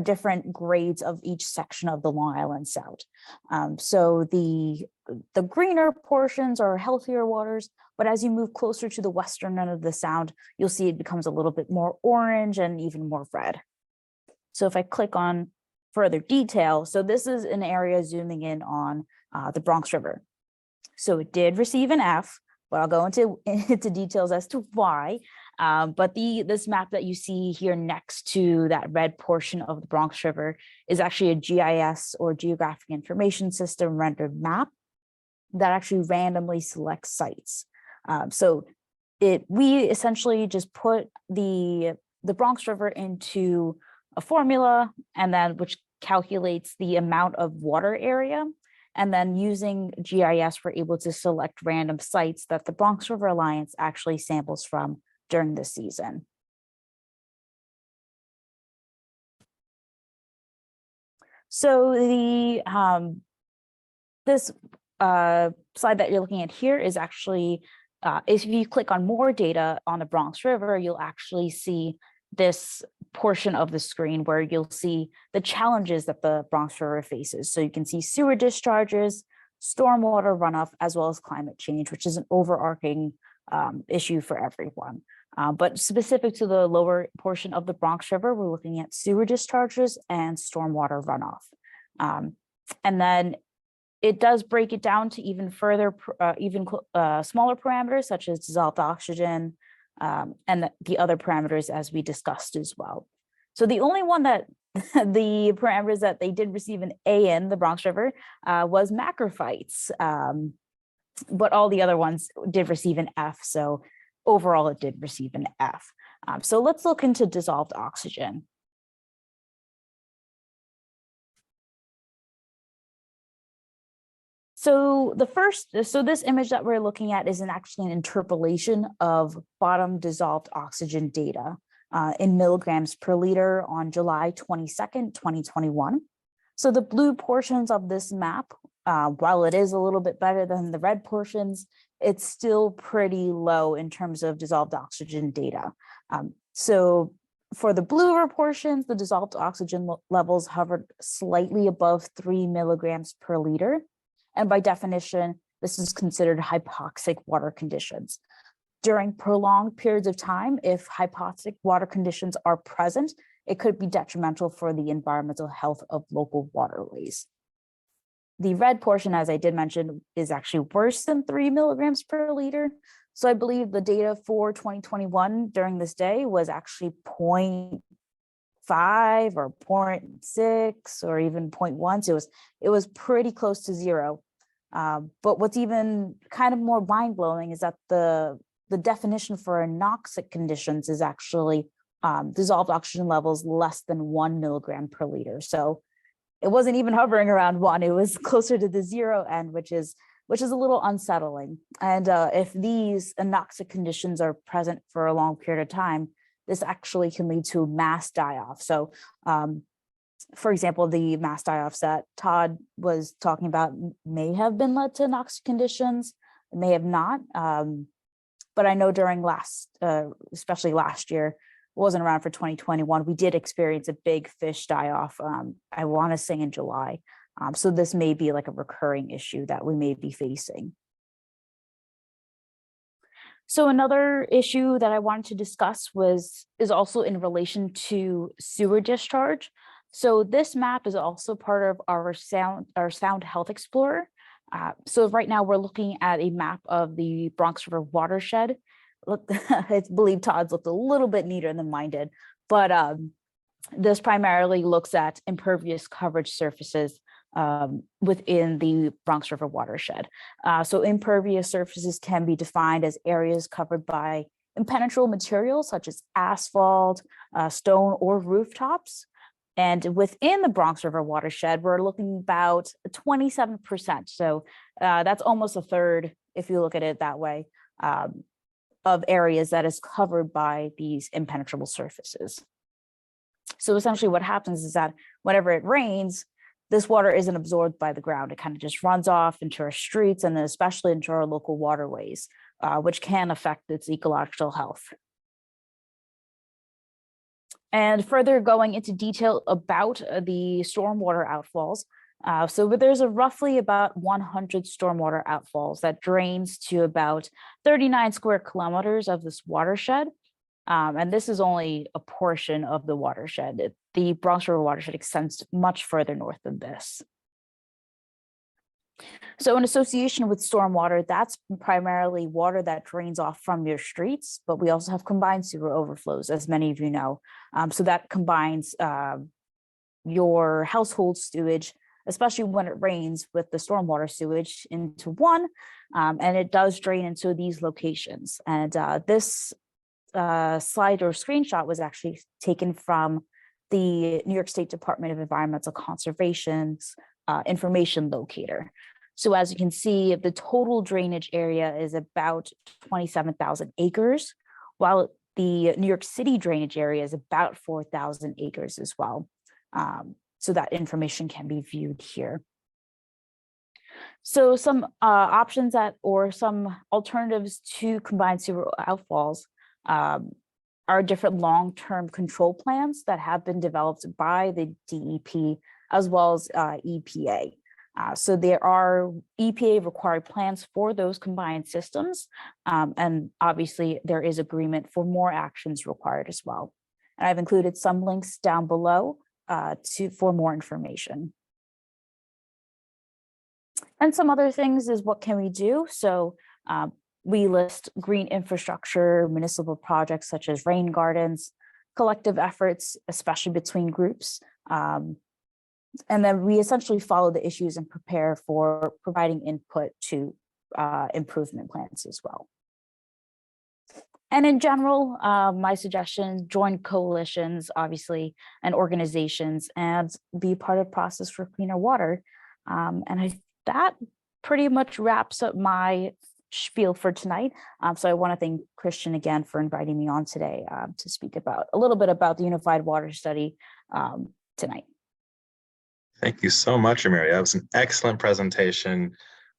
different grades of each section of the Long Island Sound. So the greener portions are healthier waters, but as you move closer to the western end of the Sound, you'll see it becomes a little bit more orange and even more red. So if I click on further detail, so this is an area zooming in on the Bronx River. So it did receive an F, but I'll go into details as to why. But this map that you see here next to that red portion of the Bronx River is actually a GIS or Geographic Information System rendered map that actually randomly selects sites. So we essentially just put the Bronx River into a formula, and then which calculates the amount of water area. And then using GIS, we're able to select random sites that the Bronx River Alliance actually samples from during the season. So this slide that you're looking at here is actually, if you click on more data on the Bronx River, you'll actually see this portion of the screen where you'll see the challenges that the Bronx River faces. So you can see sewer discharges, stormwater runoff, as well as climate change, which is an overarching issue for everyone. But specific to the lower portion of the Bronx River, we're looking at sewer discharges and stormwater runoff. And then it does break it down to even further, smaller parameters such as dissolved oxygen, and the other parameters as we discussed as well. So the only one that the parameters that they did receive an A in, the Bronx River, was macrophytes. But all the other ones did receive an F. So overall, it did receive an F. So let's look into dissolved oxygen. So this image that we're looking at is actually an interpolation of bottom dissolved oxygen data in milligrams per liter on July 22nd, 2021. So the blue portions of this map, while it is a little bit better than the red portions, it's still pretty low in terms of dissolved oxygen data. So for the bluer portions, the dissolved oxygen levels hovered slightly above 3 milligrams per liter. And by definition, this is considered hypoxic water conditions. During prolonged periods of time, if hypoxic water conditions are present, it could be detrimental for the environmental health of local waterways. The red portion, as I did mention, is actually worse than 3 milligrams per liter. So I believe the data for 2021 during this day was actually 0.5 or 0.6 or even 0.1. So it was pretty close to zero. But what's even kind of more mind-blowing is that the definition for anoxic conditions is actually dissolved oxygen levels less than 1 milligram per liter. So it wasn't even hovering around 1, it was closer to the 0 end, which is a little unsettling. And if these anoxic conditions are present for a long period of time, this actually can lead to mass die-off. So for example, the mass die-offs that Todd was talking about may have been led to anoxic conditions, may have not. But I know during especially last year, wasn't around for 2021, we did experience a big fish die-off, I want to say in July. So this may be like a recurring issue that we may be facing. So another issue that I wanted to discuss is also in relation to sewer discharge. So this map is also part of our Sound Health Explorer. So right now we're looking at a map of the Bronx River watershed. Look, I believe Todd's looked a little bit neater than mine did, but this primarily looks at impervious coverage surfaces within the Bronx River watershed. So impervious surfaces can be defined as areas covered by impenetrable materials such as asphalt, stone, or rooftops. And within the Bronx River watershed, we're looking about 27%. So that's almost a third, if you look at it that way, of areas that is covered by these impenetrable surfaces. So essentially what happens is that whenever it rains, this water isn't absorbed by the ground. It kind of just runs off into our streets and then especially into our local waterways, which can affect its ecological health. And further going into detail about the stormwater outfalls. So there's roughly about 100 stormwater outfalls that drains to about 39 square kilometers of this watershed. And this is only a portion of the watershed. The Bronx River watershed extends much further north than this. So in association with stormwater, that's primarily water that drains off from your streets, but we also have combined sewer overflows, as many of you know. So that combines your household sewage, especially when it rains, with the stormwater sewage into one, and it does drain into these locations. And this slide or screenshot was actually taken from the New York State Department of Environmental Conservation's information locator. So as you can see, the total drainage area is about 27,000 acres, while the New York City drainage area is about 4,000 acres as well. So that information can be viewed here. So some options or some alternatives to combined sewer outfalls are different long-term control plans that have been developed by the DEP as well as EPA. So there are EPA required plans for those combined systems. And obviously there is agreement for more actions required as well. And I've included some links down below for more information. And some other things is what can we do? So we list green infrastructure, municipal projects such as rain gardens, collective efforts, especially between groups. And then we essentially follow the issues and prepare for providing input to improvement plans as well. And in general, my suggestion, join coalitions, obviously, and organizations, and be part of the process for cleaner water. That pretty much wraps up my spiel for tonight. So I want to thank Christian again for inviting me on today to speak about a little bit about the Unified Water Study tonight. Thank you so much, Amira. That was an excellent presentation.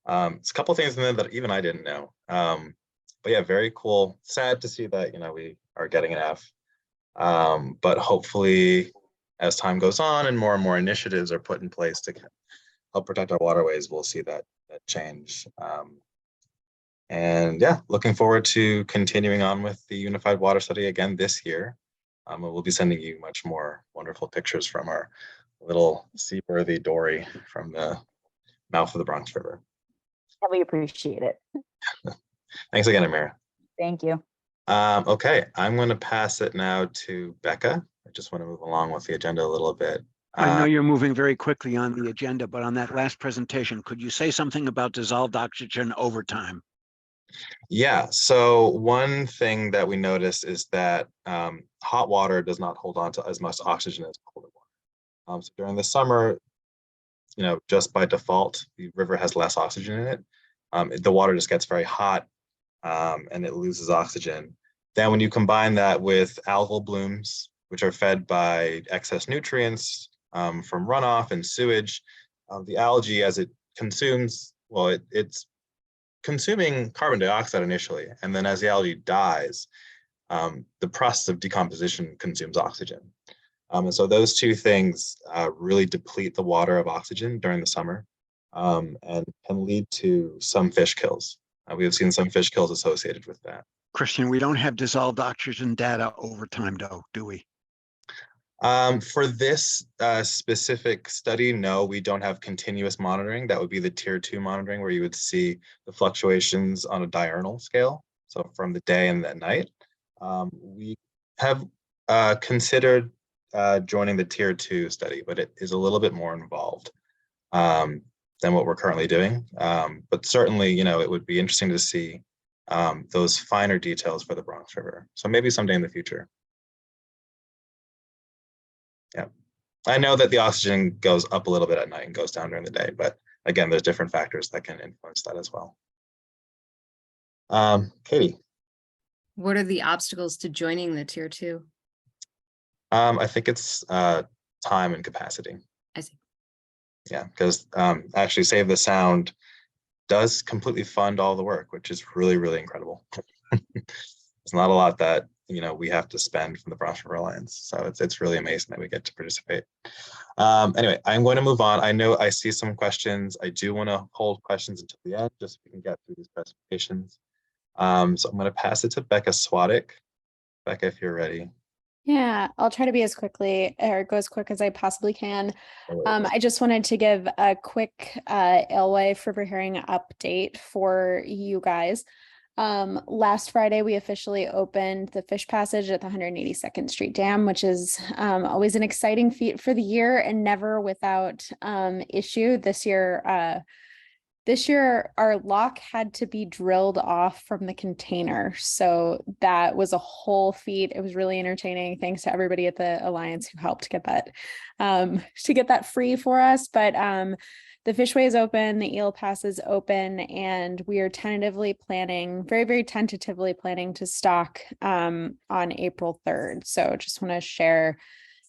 It's a couple of things in there that even I didn't know. But yeah, very cool. Sad to see that, we are getting an F. But hopefully, as time goes on and more initiatives are put in place to help protect our waterways, we'll see that change. And yeah, looking forward to continuing on with the Unified Water Study again this year. We'll be sending you much more wonderful pictures from our little seaworthy dory from the mouth of the Bronx River. We appreciate it. Thanks again, Amira. Thank you. Okay, I'm going to pass it now to Becca. I just want to move along with the agenda a little bit. I know you're moving very quickly on the agenda, but on that last presentation, could you say something about dissolved oxygen over time? Yeah, so one thing that we noticed is that hot water does not hold on to as much oxygen as cold water. So during the summer, just by default, the river has less oxygen in it. The water just gets very hot and it loses oxygen. Then when you combine that with algal blooms, which are fed by excess nutrients from runoff and sewage, the algae, as it consumes, well, it's consuming carbon dioxide initially, and then as the algae dies, the process of decomposition consumes oxygen. And so those two things really deplete the water of oxygen during the summer and can lead to some fish kills. We have seen some fish kills associated with that. Christian, we don't have dissolved oxygen data over time, though, do we? For this specific study, no, we don't have continuous monitoring. That would be the tier 2 monitoring, where you would see the fluctuations on a diurnal scale, so from the day and the night. We have considered joining the tier 2 study, but it is a little bit more involved than what we're currently doing. But certainly, it would be interesting to see those finer details for the Bronx River. So maybe someday in the future. Yeah, I know that the oxygen goes up a little bit at night and goes down during the day, but again, there's different factors that can influence that as well. Katie. What are the obstacles to joining the tier 2? I think it's time and capacity. I see. Yeah, because actually Save the Sound does completely fund all the work, which is really, really incredible. It's not a lot that we have to spend from the Bronx River Alliance, so it's really amazing that we get to participate. Anyway, I'm going to move on. I know I see some questions. I do want to hold questions until the end, just so we can get through these presentations. So I'm going to pass it to Becca Swadek. Becca, if you're ready. Yeah, I'll try to be as go as quick as I possibly can. I just wanted to give a quick Alewife River Herring update for you guys. Last Friday, we officially opened the fish passage at the 182nd Street Dam, which is always an exciting feat for the year and never without issue. This year, our lock had to be drilled off from the container. So that was a whole feat. It was really entertaining. Thanks to everybody at the Alliance who helped get that free for us. But the fishway is open, the eel pass is open, and we are tentatively planning, very, very tentatively planning to stock on April 3rd. So just want to share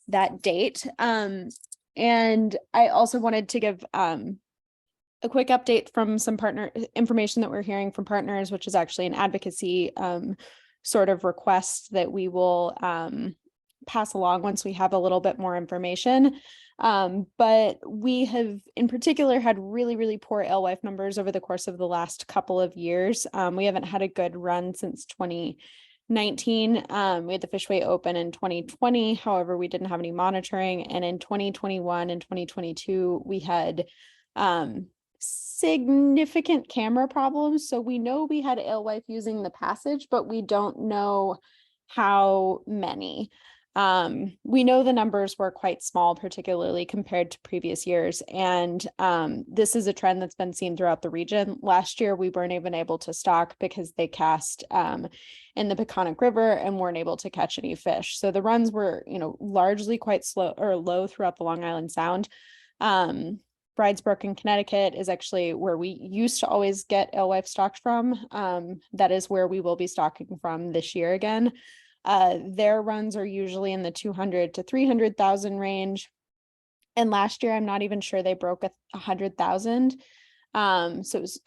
that date. And I also wanted to give a quick update from some partner information that we're hearing from partners, which is actually an advocacy sort of request that we will pass along once we have a little bit more information. But we have in particular had really, really poor alewife numbers over the course of the last couple of years. We haven't had a good run since 2019. We had the fishway open in 2020. However, we didn't have any monitoring. And in 2021 and 2022, we had significant camera problems. So we know we had alewife using the passage, but we don't know how many. We know the numbers were quite small, particularly compared to previous years. And this is a trend that's been seen throughout the region. Last year, we weren't even able to stock because they cast in the Peconic River and weren't able to catch any fish. So the runs were, largely quite slow or low throughout the Long Island Sound. Bridesbrook in Connecticut is actually where we used to always get alewife stocked from. That is where we will be stocking from this year again. Their runs are usually in the 200 to 300,000 range. And last year, I'm not even sure they broke 100,000. So it was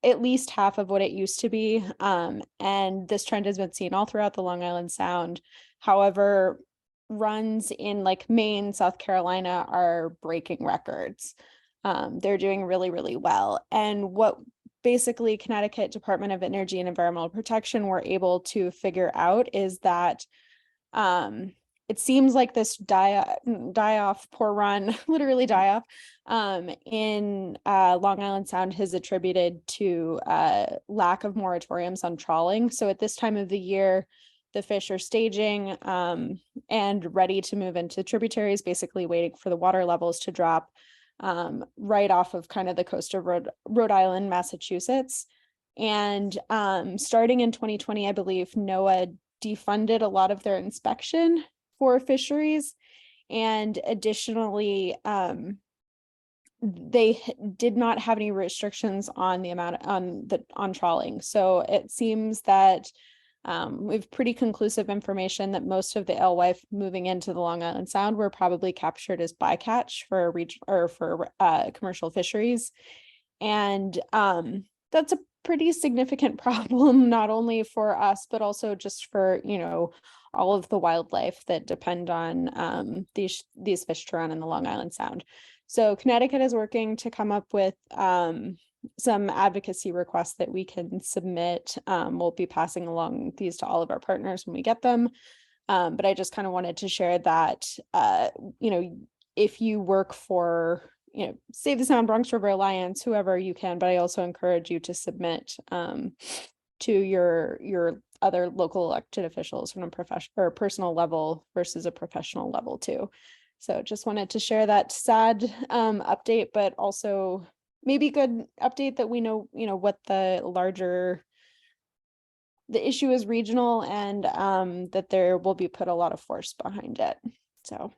at least half of what it used to be. And this trend has been seen all throughout the Long Island Sound. However, runs in like Maine, South Carolina are breaking records. They're doing really, really well. And what basically Connecticut Department of Energy and Environmental Protection were able to figure out is that it seems like this die off, poor run, literally die off in Long Island Sound has attributed to lack of moratoriums on trawling. So at this time of the year, the fish are staging and ready to move into tributaries, basically waiting for the water levels to drop right off of kind of the coast of Rhode Island, Massachusetts. And starting in 2020, I believe NOAA defunded a lot of their inspection for fisheries. And additionally, they did not have any restrictions on the amount on trawling. So it seems that we have pretty conclusive information that most of the alewife moving into the Long Island Sound were probably captured as bycatch for commercial fisheries. And that's a pretty significant problem, not only for us, but also just for, all of the wildlife that depend on these fish to run in the Long Island Sound. So Connecticut is working to come up with some advocacy requests that we can submit. We'll be passing along these to all of our partners when we get them. But I just kind of wanted to share that, if you work for, Save the Sound, Bronx River Alliance, whoever you can, but I also encourage you to submit to your other local elected officials from a professional or personal level versus a professional level too. So just wanted to share that sad update, but also maybe good update that we know, what the issue is regional and that there will be put a lot of force behind it. So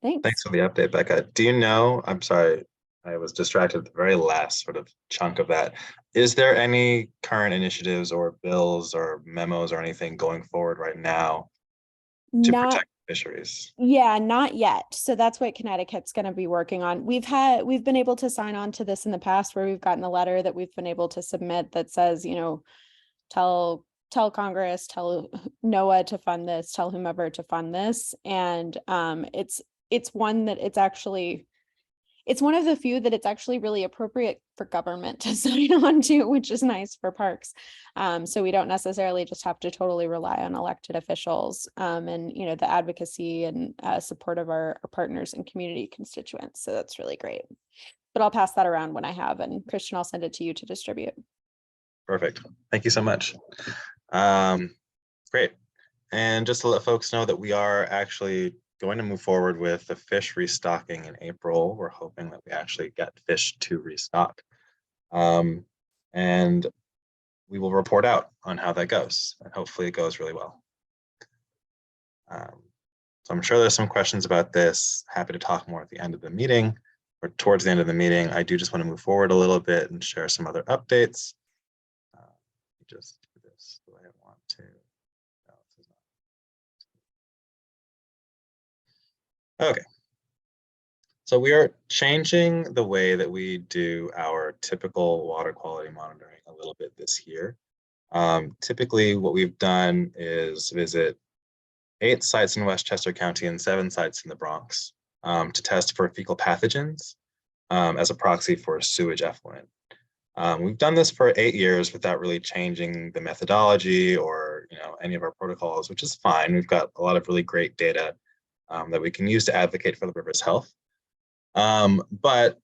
Thanks for the update, Becca. Do you know, I'm sorry, I was distracted at the very last sort of chunk of that. Is there any current initiatives or bills or memos or anything going forward right now to protect fisheries? Yeah, not yet. So that's what Connecticut's going to be working on. We've been able to sign on to this in the past where we've gotten a letter that we've been able to submit that says, tell Congress, tell NOAA to fund this, tell whomever to fund this. And it's one that it's one of the few that it's actually really appropriate for government to sign on to, which is nice for parks. So we don't necessarily just have to totally rely on elected officials and, the advocacy and support of our partners and community constituents. So that's really great. But I'll pass that around when I have, and Christian, I'll send it to you to distribute. Perfect. Thank you so much. Great. And just to let folks know that we are actually going to move forward with the fish restocking in April. We're hoping that we actually get fish to restock. And we will report out on how that goes, and hopefully it goes really well. So I'm sure there's some questions about this. Happy to talk more at the end of the meeting or towards the end of the meeting. I do just want to move forward a little bit and share some other updates. Just do this the way I want to. No, this is not. Okay. So we are changing the way that we do our typical water quality monitoring a little bit this year. Typically, what we've done is visit 8 sites in Westchester County and 7 sites in the Bronx to test for fecal pathogens as a proxy for sewage effluent. We've done this for 8 years without really changing the methodology or any of our protocols, which is fine. We've got a lot of really great data that we can use to advocate for the river's health. But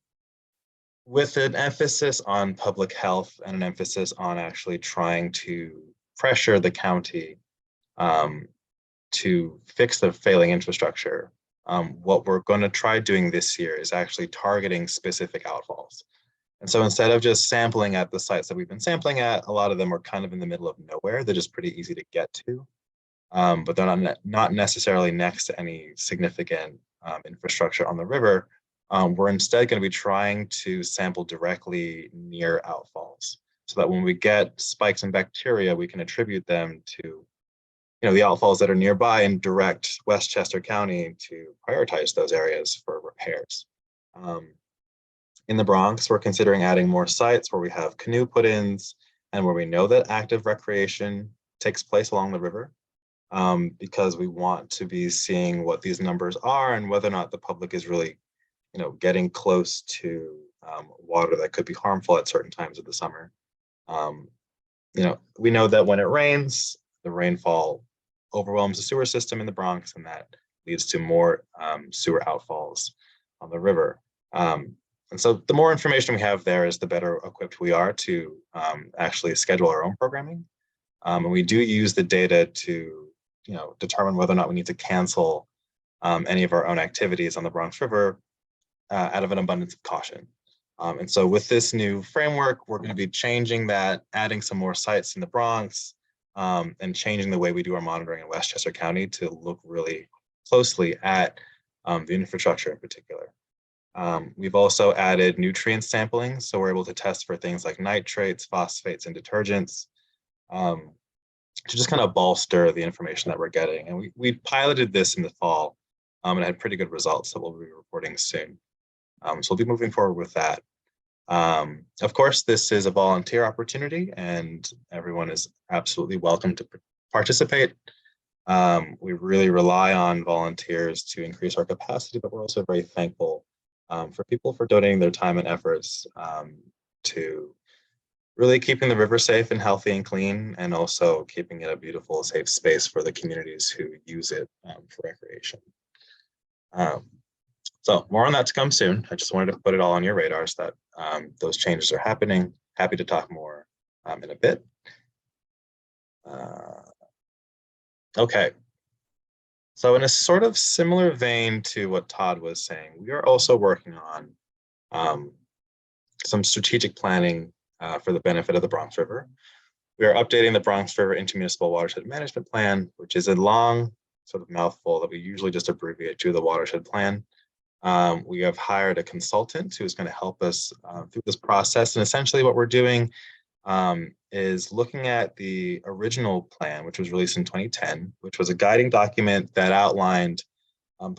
with an emphasis on public health and an emphasis on actually trying to pressure the county to fix the failing infrastructure. What we're going to try doing this year is actually targeting specific outfalls. And so instead of just sampling at the sites that we've been sampling at, a lot of them are kind of in the middle of nowhere. They're just pretty easy to get to, but they're not necessarily next to any significant infrastructure on the river. We're instead going to be trying to sample directly near outfalls so that when we get spikes in bacteria, we can attribute them to the outfalls that are nearby and direct Westchester County to prioritize those areas for repairs. In the Bronx, we're considering adding more sites where we have canoe put-ins and where we know that active recreation takes place along the river, because we want to be seeing what these numbers are and whether or not the public is really getting close to water that could be harmful at certain times of the summer. We know that when it rains, the rainfall overwhelms the sewer system in the Bronx, and that leads to more sewer outfalls on the river. And so the more information we have there is the better equipped we are to actually schedule our own programming. And we do use the data to determine whether or not we need to cancel any of our own activities on the Bronx River out of an abundance of caution. And so with this new framework, we're going to be changing that, adding some more sites in the Bronx, and changing the way we do our monitoring in Westchester County to look really closely at the infrastructure in particular. We've also added nutrient sampling, so we're able to test for things like nitrates, phosphates, and detergents to just kind of bolster the information that we're getting. And we piloted this in the fall and had pretty good results that we'll be reporting soon. So we'll be moving forward with that. Of course, this is a volunteer opportunity and everyone is absolutely welcome to participate. We really rely on volunteers to increase our capacity, but we're also very thankful for people for donating their time and efforts to really keeping the river safe and healthy and clean, and also keeping it a beautiful, safe space for the communities who use it for recreation. So more on that to come soon. I just wanted to put it all on your radars that those changes are happening. Happy to talk more in a bit. Okay. So in a sort of similar vein to what Todd was saying, we are also working on some strategic planning for the benefit of the Bronx River. We are updating the Bronx River Intermunicipal Watershed Management Plan, which is a long sort of mouthful that we usually just abbreviate to the Watershed Plan. We have hired a consultant who's going to help us through this process. And essentially what we're doing is looking at the original plan, which was released in 2010, which was a guiding document that outlined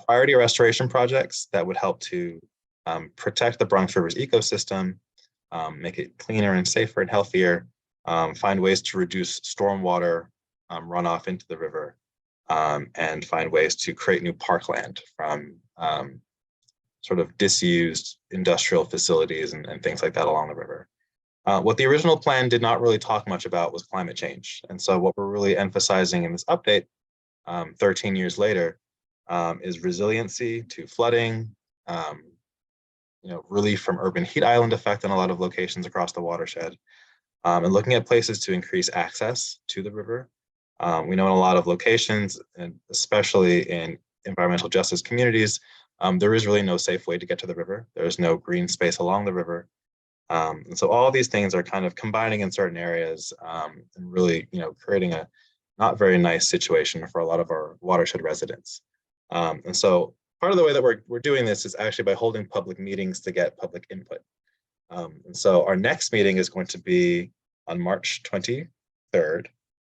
priority restoration projects that would help to protect the Bronx River's ecosystem, make it cleaner and safer and healthier, find ways to reduce stormwater runoff into the river, and find ways to create new parkland from sort of disused industrial facilities and things like that along the river. What the original plan did not really talk much about was climate change. And so what we're really emphasizing in this update, 13 years later, is resiliency to flooding, relief from urban heat island effect in a lot of locations across the watershed, and looking at places to increase access to the river. We know in a lot of locations, and especially in environmental justice communities, there is really no safe way to get to the river. There's no green space along the river. And so all these things are kind of combining in certain areas and really, creating a not very nice situation for a lot of our watershed residents. And so part of the way that we're doing this is actually by holding public meetings to get public input. And so our next meeting is going to be on March 23rd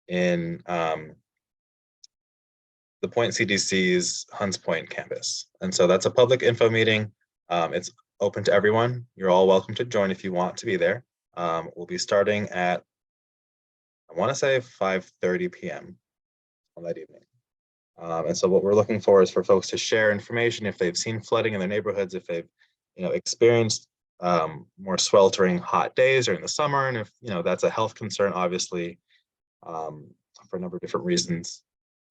in the Point CDC's Hunts Point campus. And so that's a public info meeting. It's open to everyone. You're all welcome to join if you want to be there. We'll be starting at, I want to say 5:30 p.m. on that evening. And so what we're looking for is for folks to share information if they've seen flooding in their neighborhoods, if they've experienced more sweltering hot days during the summer, and if that's a health concern, obviously, for a number of different reasons.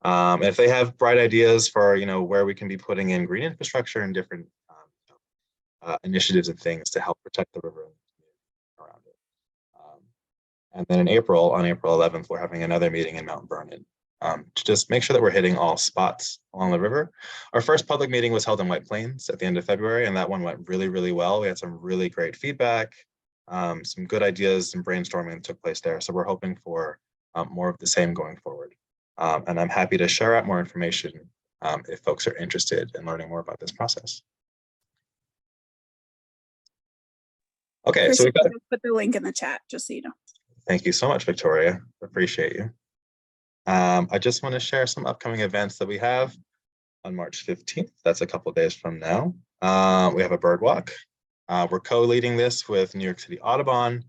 And if they have bright ideas for where we can be putting in green infrastructure and different initiatives and things to help protect the river and the community around it. And then in April, on April 11th, we're having another meeting in Mount Vernon to just make sure that we're hitting all spots along the river. Our first public meeting was held in White Plains at the end of February, and that one went really, really well. We had some really great feedback, some good ideas and brainstorming that took place there. So we're hoping for more of the same going forward. And I'm happy to share out more information if folks are interested in learning more about this process. Okay, so we've got. Put the link in the chat, just so you know. Thank you so much, Victoria. Appreciate you. I just want to share some upcoming events that we have on March 15th. That's a couple of days from now. We have a bird walk. We're co-leading this with New York City Audubon.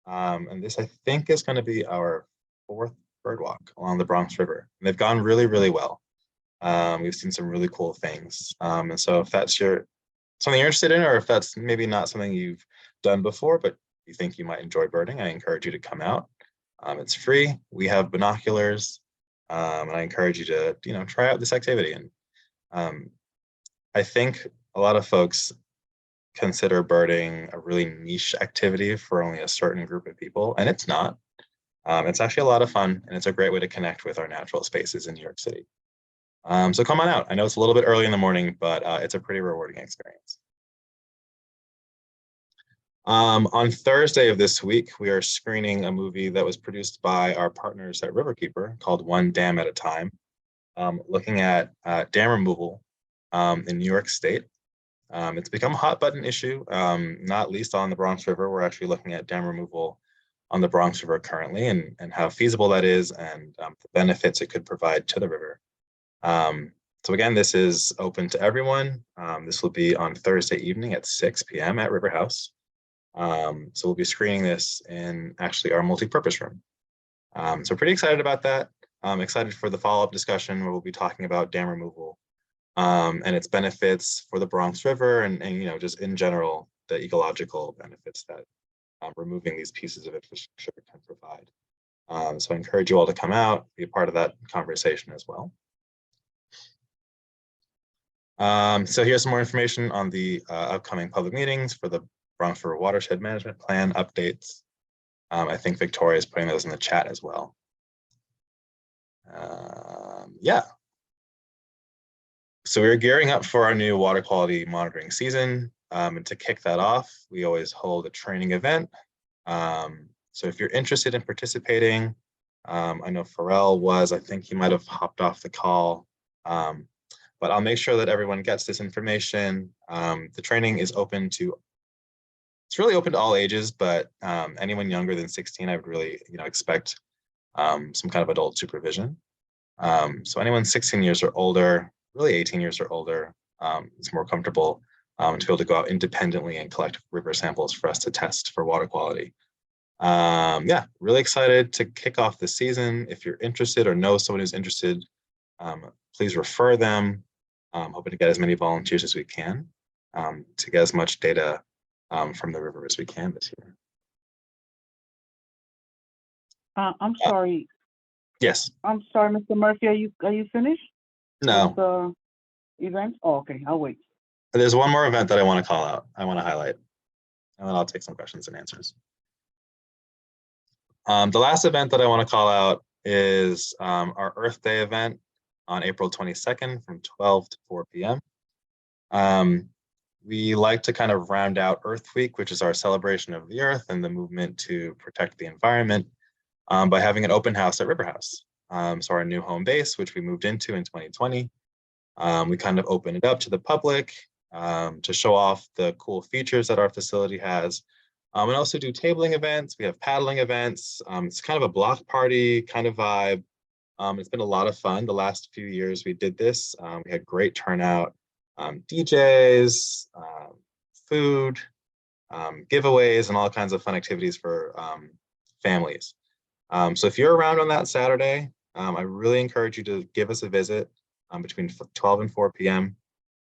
And this, I think, is going to be our 4th bird walk along the Bronx River. And they've gone really, really well. We've seen some really cool things. And so if that's something you're interested in, or if that's maybe not something you've done before, but you think you might enjoy birding, I encourage you to come out. It's free. We have binoculars, and I encourage you to, try out this activity. And I think a lot of folks consider birding a really niche activity for only a certain group of people, and it's not. It's actually a lot of fun, and it's a great way to connect with our natural spaces in New York City. So come on out. I know it's a little bit early in the morning, but it's a pretty rewarding experience. On Thursday of this week, we are screening a movie that was produced by our partners at Riverkeeper called One Dam at a Time, looking at dam removal in New York State. It's become a hot button issue, not least on the Bronx River. We're actually looking at dam removal on the Bronx River currently, and how feasible that is, and the benefits it could provide to the river. So again, this is open to everyone. This will be on Thursday evening at 6 p.m. at River House. So we'll be screening this in actually our multi-purpose room. So pretty excited about that. I'm excited for the follow-up discussion where we'll be talking about dam removal and its benefits for the Bronx River, and just in general, the ecological benefits that removing these pieces of infrastructure can provide. So I encourage you all to come out, be a part of that conversation as well. So here's some more information on the upcoming public meetings for the Bronx River Watershed Management Plan updates. I think Victoria is putting those in the chat as well. Yeah. So we're gearing up for our new water quality monitoring season. And to kick that off, we always hold a training event. So if you're interested in participating, I know Pharrell was, I think he might have hopped off the call. But I'll make sure that everyone gets this information. The training is open to, it's really open to all ages, but anyone younger than 16, I would really, expect some kind of adult supervision. So anyone 16 years or older, really 18 years or older, is more comfortable to be able to go out independently and collect river samples for us to test for water quality. Yeah, really excited to kick off the season. If you're interested or know someone who's interested, please refer them. Hoping to get as many volunteers as we can to get as much data from the river as we can this year. I'm sorry. Yes. I'm sorry, Mr. Murphy. Are you finished? No. With the event? Oh, okay, I'll wait. There's one more event that I want to call out. I want to highlight, and then I'll take some questions and answers. The last event that I want to call out is our Earth Day event on April 22nd from 12 to 4 p.m. We like to kind of round out Earth Week, which is our celebration of the Earth and the movement to protect the environment, by having an open house at River House. So our new home base, which we moved into in 2020, we kind of open it up to the public to show off the cool features that our facility has. And also do tabling events. We have paddling events. It's kind of a block party kind of vibe. It's been a lot of fun. The last few years we did this. We had great turnout, DJs, food, giveaways, and all kinds of fun activities for families. So if you're around on that Saturday, I really encourage you to give us a visit between 12 and 4 p.m.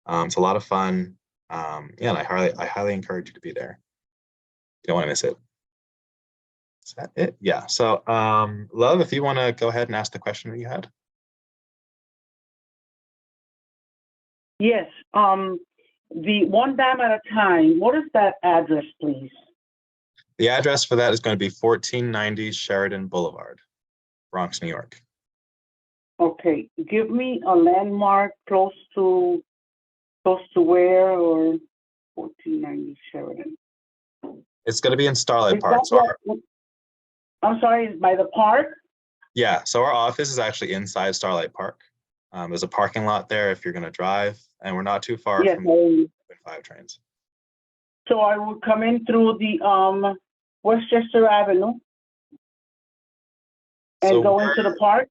It's a lot of fun. Yeah, and I highly encourage you to be there. You don't want to miss it. Is that it? Yeah. So, Love, if you want to go ahead and ask the question that you had. Yes. the one dam at a time, what is that address, please? The address for that is going to be 1490 Sheridan Boulevard, Bronx, New York. Okay, give me a landmark close to where, or 1490 Sheridan. It's going to be in Starlight Is Park. that So I'm sorry, by the park? yeah, so our office is actually inside Starlight Park. There's a parking lot there if you're going to drive, and we're not too far Yes, from the 5 trains. so I would come in through the Westchester Avenue and So go into the park?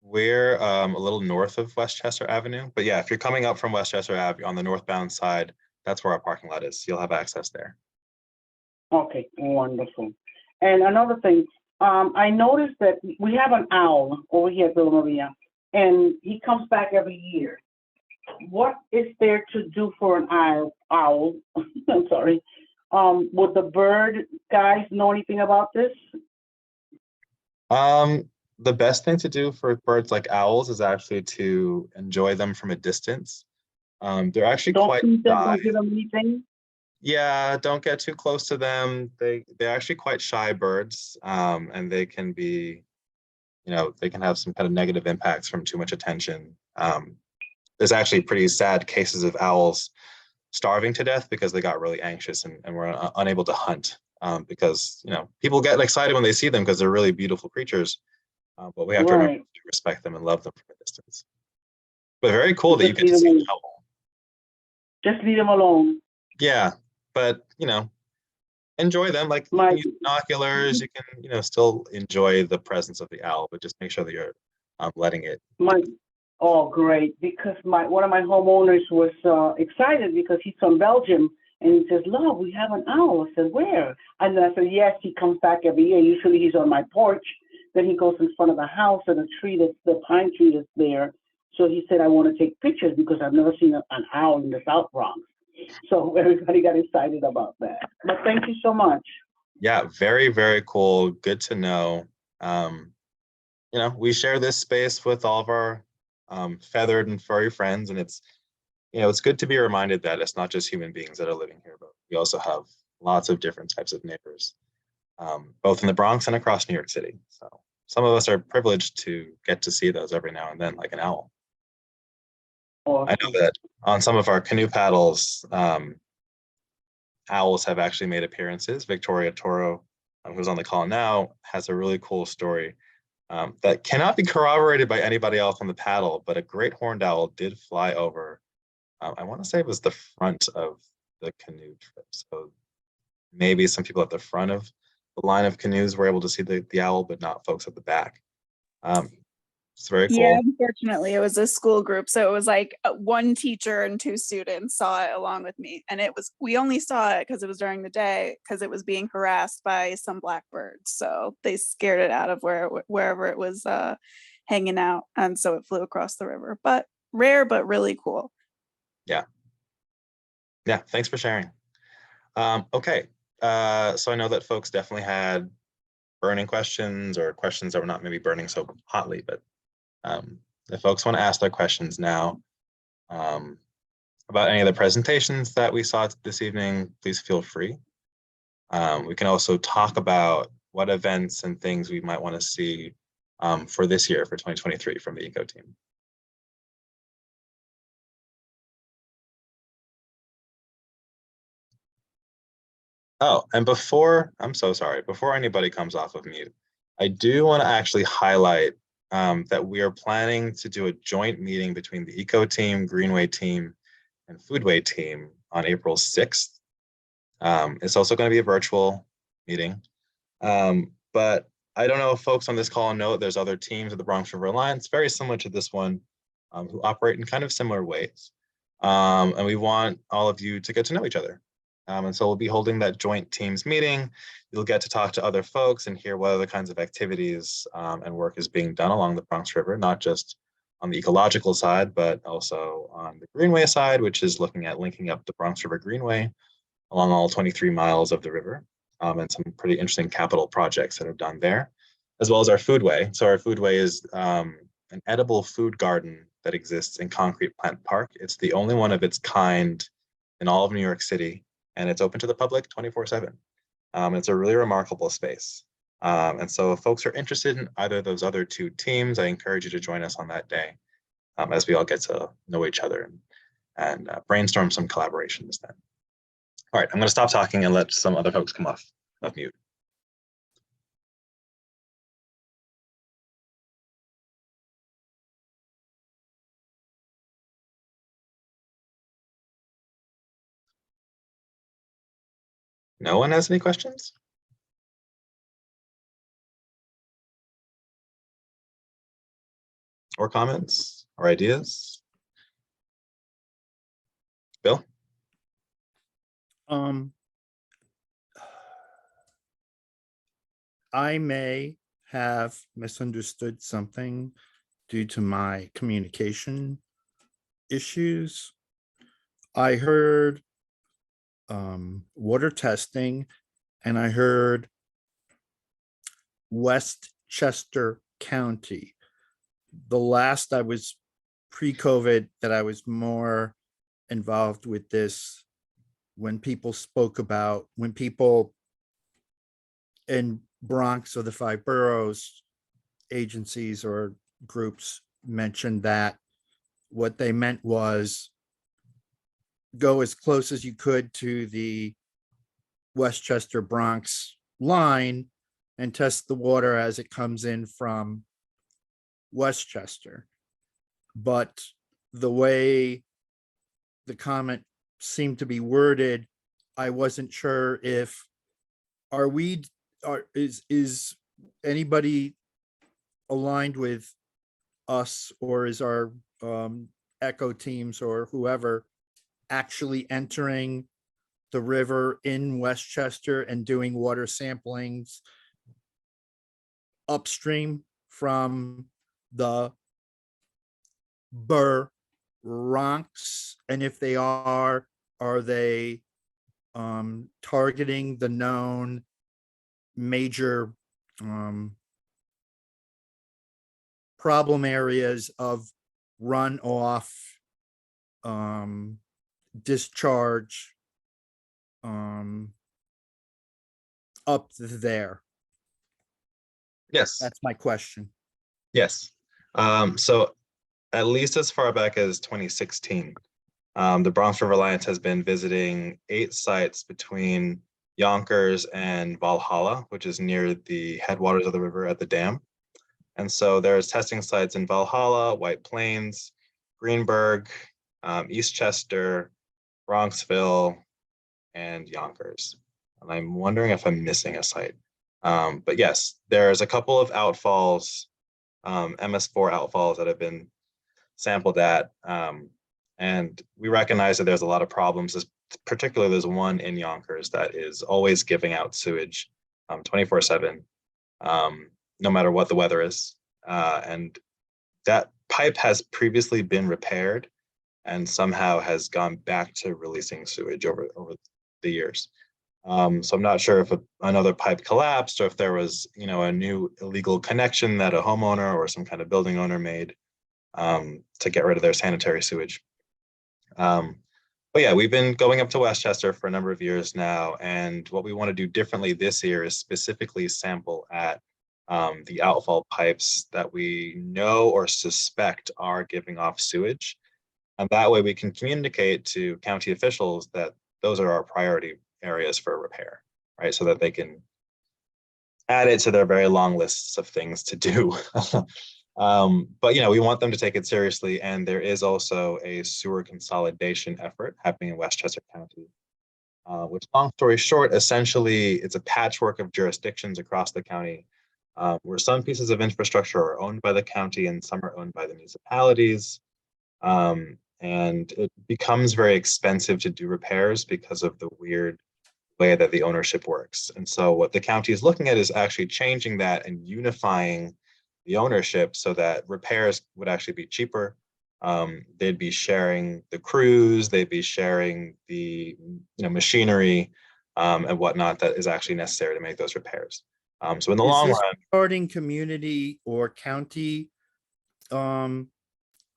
we're a little north of Westchester Avenue, but yeah, if you're coming up from Westchester Ave on the northbound side, that's where our parking lot is. You'll have access there. Okay, wonderful. And another thing, I noticed that we have an owl over here at Villa Maria, and he comes back every year. What is there to do for an owl? I'm sorry. Would the bird guys know anything about this? The best thing to do for birds like owls is actually to enjoy them from a distance. They're actually quite feed them, shy. don't give them anything? Yeah, don't get too close to them. They're actually quite shy birds, and they can be, they can have some kind of negative impacts from too much attention. There's actually pretty sad cases of owls starving to death because they got really anxious and were unable to hunt, because people get excited when they see them because they're really beautiful creatures, but we have to remember to respect them and love them from a distance. But very cool that you get to see an owl. Just leave them alone. Yeah, but enjoy them. Like you can use binoculars. You can still enjoy the presence of the owl, but just make sure that you're letting it. Oh, great! Because one of my homeowners was excited because he's from Belgium, and he says, "Love, we have an owl." I said, "Where?" And then I said, "Yes, he comes back every year. Usually, he's on my porch. Then he goes in front of the house and the pine tree that's there." So he said, "I want to take pictures because I've never seen an owl in the South Bronx." So everybody got excited about that. But thank you so much. Yeah, very, very cool. Good to know. We share this space with all of our feathered and furry friends, and it's good to be reminded that it's not just human beings that are living here, but we also have lots of different types of neighbors, both in the Bronx and across New York City. So some of us are privileged to get to see those every now and then, like an owl. I know that on some of our canoe paddles, owls have actually made appearances. Victoria Toro, who's on the call now, has a really cool story that cannot be corroborated by anybody else on the paddle, but a great horned owl did fly over. I want to say it was the front of the canoe trip. So maybe some people at the front of the line of canoes were able to see the owl, but not folks at the back. It's very cool. Yeah, unfortunately, it was a school group. So it was like one teacher and 2 students saw it along with me. And we only saw it because it was during the day because it was being harassed by some blackbirds. So they scared it out of wherever it was hanging out. And so it flew across the river. But rare, but really cool. Yeah. Yeah, thanks for sharing. Okay, so I know that folks definitely had burning questions or questions that were not maybe burning so hotly, but if folks want to ask their questions now about any of the presentations that we saw this evening, please feel free. We can also talk about what events and things we might want to see for this year, for 2023, from the ECO team. Oh, and before anybody comes off of mute, I do want to actually highlight that we are planning to do a joint meeting between the Eco team, Greenway team, and Foodway team on April 6th. It's also going to be a virtual meeting, but I don't know if folks on this call know there's other teams of the Bronx River Alliance, very similar to this one, who operate in kind of similar ways. And we want all of you to get to know each other. And so we'll be holding that joint teams meeting. You'll get to talk to other folks and hear what other kinds of activities and work is being done along the Bronx River, not just on the ecological side, but also on the Greenway side, which is looking at linking up the Bronx River Greenway along all 23 miles of the river, and some pretty interesting capital projects that are done there, as well as our Foodway. So our Foodway is an edible food garden that exists in Concrete Plant Park. It's the only one of its kind in all of New York City, and it's open to the public 24/7. It's a really remarkable space. And so if folks are interested in either of those other two teams, I encourage you to join us on that day as we all get to know each other and brainstorm some collaborations then. All right, I'm going to stop talking and let some other folks come off of mute. No one has any questions? Or comments or ideas? Bill? I may have misunderstood something due to my communication issues. I heard water testing, and I heard Westchester County. The last I was pre-COVID that I was more involved with this, when people in Bronx or the 5 boroughs agencies or groups mentioned that what they meant was go as close as you could to the Westchester Bronx line and test the water as it comes in from Westchester. But the way the comment seemed to be worded, I wasn't sure if is anybody aligned with us, or is our echo teams or whoever actually entering the river in Westchester and doing water samplings upstream from the Bronx? And if they are they targeting the known major problem areas of runoff, discharge up there? Yes. That's my question. Yes. So at least as far back as 2016, the Bronx River Alliance has been visiting 8 sites between Yonkers and Valhalla, which is near the headwaters of the river at the dam. And so there's testing sites in Valhalla, White Plains, Greenburgh, Eastchester, Bronxville, and Yonkers. And I'm wondering if I'm missing a site. But yes, there's a couple of outfalls, MS4 outfalls that have been sampled at. And we recognize that there's a lot of problems. Particularly, there's one in Yonkers that is always giving out sewage 24/7, no matter what the weather is. And that pipe has previously been repaired and somehow has gone back to releasing sewage over the years. So I'm not sure if another pipe collapsed or if there was, a new illegal connection that a homeowner or some kind of building owner made to get rid of their sanitary sewage. But yeah, we've been going up to Westchester for a number of years now, and what we want to do differently this year is specifically sample at the outfall pipes that we know or suspect are giving off sewage. And that way we can communicate to county officials that those are our priority areas for repair, right? So that they can add it to their very long lists of things to do. But we want them to take it seriously, and there is also a sewer consolidation effort happening in Westchester County, which, long story short, essentially it's a patchwork of jurisdictions across the county, where some pieces of infrastructure are owned by the county and some are owned by the municipalities. And it becomes very expensive to do repairs because of the weird way that the ownership works. And so what the county is looking at is actually changing that and unifying the ownership so that repairs would actually be cheaper. They'd be sharing the crews, they'd be sharing the machinery and whatnot that is actually necessary to make those repairs. So in the long run, regarding community or county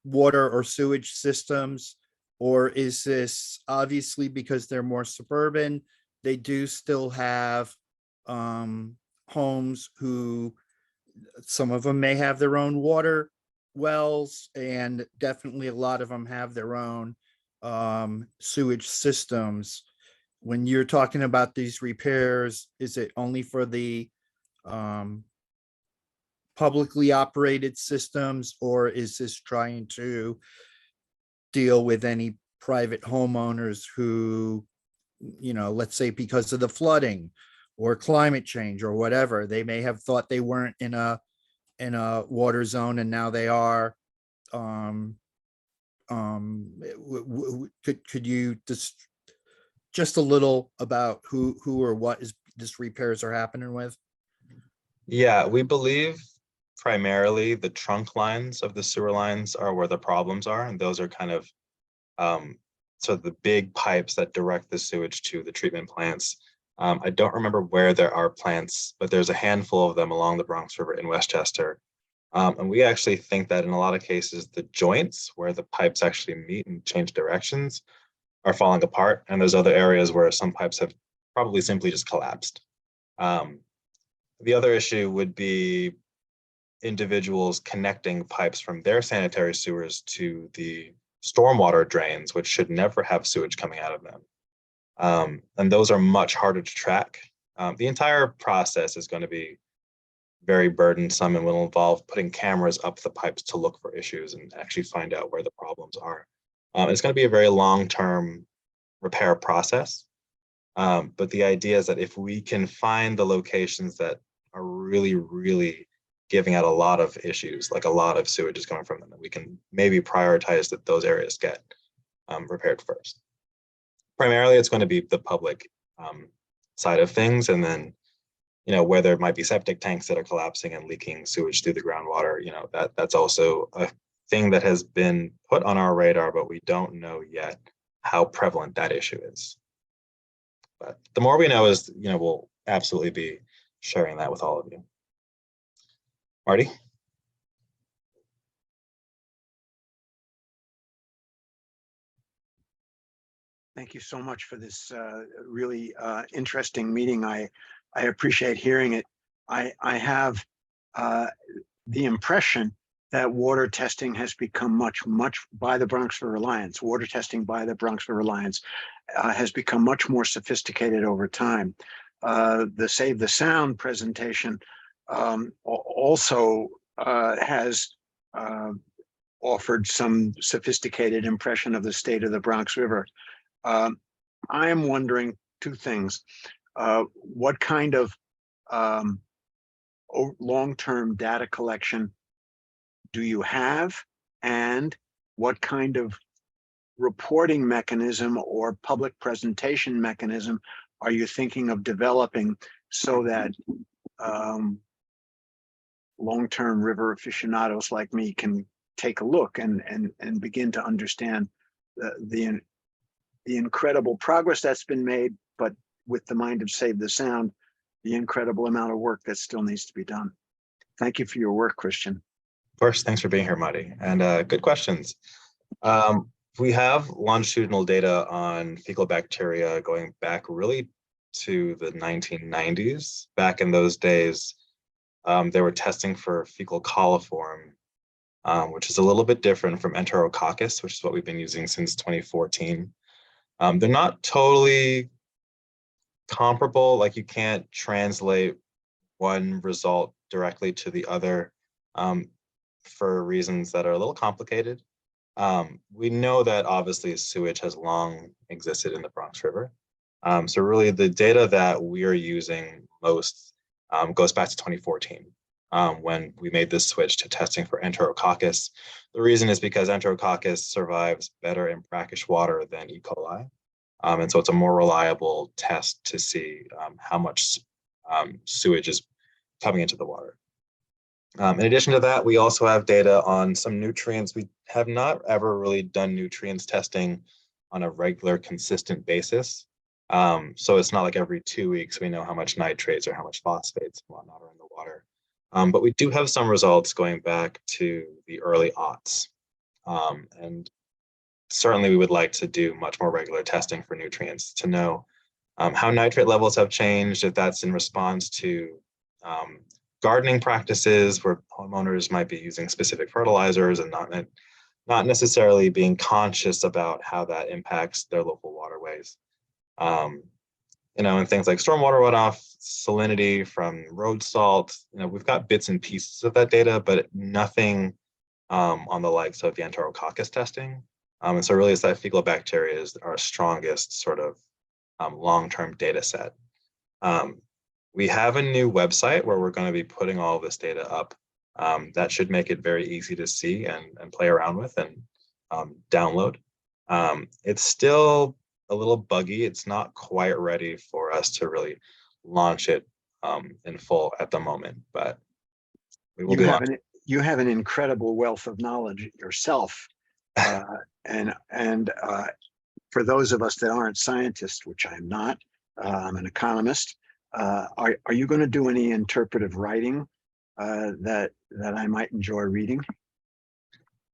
water or sewage systems, Or is this obviously because they're more suburban, they do still have homes who, some of them may have their own water wells, and definitely a lot of them have their own sewage systems. When you're talking about these repairs, is it only for the publicly operated systems, or is this trying to deal with any private homeowners who, let's say because of the flooding or climate change or whatever, they may have thought they weren't in a water zone and now they are? Could you just a little about who or what is this repairs are happening with? Yeah, we believe primarily the trunk lines of the sewer lines are where the problems are, and those are kind of so the big pipes that direct the sewage to the treatment plants. I don't remember where there are plants, but there's a handful of them along the Bronx River in Westchester. And we actually think that in a lot of cases, the joints where the pipes actually meet and change directions are falling apart. And there's other areas where some pipes have probably simply just collapsed. The other issue would be individuals connecting pipes from their sanitary sewers to the stormwater drains, which should never have sewage coming out of them. And those are much harder to track. The entire process is going to be very burdensome and will involve putting cameras up the pipes to look for issues and actually find out where the problems are. It's going to be a very long-term repair process. But the idea is that if we can find the locations that are really, really giving out a lot of issues, like a lot of sewage is coming from them, that we can maybe prioritize that those areas get repaired first. Primarily, it's going to be the public side of things, and then where there might be septic tanks that are collapsing and leaking sewage through the groundwater, that's also a thing that has been put on our radar, but we don't know yet how prevalent that issue is. But the more we know is, we'll absolutely be sharing that with all of you. Marty? Thank you so much for this really interesting meeting. I appreciate hearing it. I have the impression that water testing has become much by the Bronx River Alliance. Water testing by the Bronx River Alliance has become much more sophisticated over time. The Save the Sound presentation also has offered some sophisticated impression of the state of the Bronx River. I am wondering two things. What kind of long-term data collection do you have, and what kind of reporting mechanism or public presentation mechanism are you thinking of developing so that long-term river aficionados like me can take a look and begin to understand the incredible progress that's been made, but with the mind of Save the Sound, the incredible amount of work that still needs to be done. Thank you for your work, Christian. Of course, thanks for being here, Marty. And good questions. We have longitudinal data on fecal bacteria going back really to the 1990s. Back in those days, they were testing for fecal coliform, which is a little bit different from Enterococcus, which is what we've been using since 2014. They're not totally comparable, like you can't translate one result directly to the other for reasons that are a little complicated. We know that obviously sewage has long existed in the Bronx River. So really the data that we are using most goes back to 2014 when we made this switch to testing for Enterococcus. The reason is because Enterococcus survives better in brackish water than E. coli. And so it's a more reliable test to see how much sewage is coming into the water. In addition to that, we also have data on some nutrients. We have not ever really done nutrients testing on a regular, consistent basis. So it's not like every 2 weeks we know how much nitrates or how much phosphates and whatnot are in the water. But we do have some results going back to the early aughts. And certainly we would like to do much more regular testing for nutrients to know how nitrate levels have changed, if that's in response to gardening practices where homeowners might be using specific fertilizers and not necessarily being conscious about how that impacts their local waterways. And things like stormwater runoff, salinity from road salt, we've got bits and pieces of that data, but nothing on the likes of the Enterococcus testing. And so really it's that fecal bacteria is our strongest sort of long-term data set. We have a new website where we're going to be putting all of this data up. That should make it very easy to see and play around with and download. It's still a little buggy. It's not quite ready for us to really launch it in full at the moment, but we will be launching. You have an incredible wealth of knowledge yourself. And for those of us that aren't scientists, which I am not, I'm an economist, are you going to do any interpretive writing that I might enjoy reading?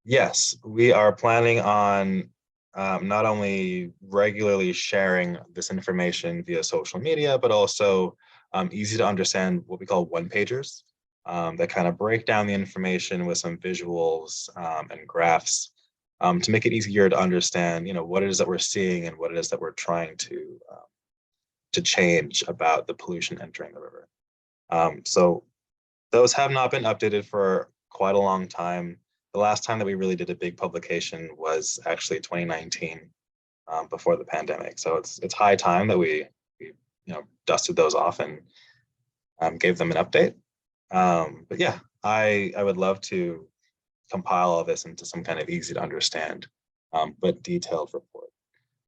Yes, we are planning on not only regularly sharing this information via social media, but also easy to understand what we call one-pagers that kind of break down the information with some visuals and graphs to make it easier to understand, what it is that we're seeing and what it is that we're trying to change about the pollution entering the river. So those have not been updated for quite a long time. The last time that we really did a big publication was actually 2019, before the pandemic. So it's high time that we dusted those off and gave them an update. But yeah, I would love to compile all this into some kind of easy to understand, but detailed report.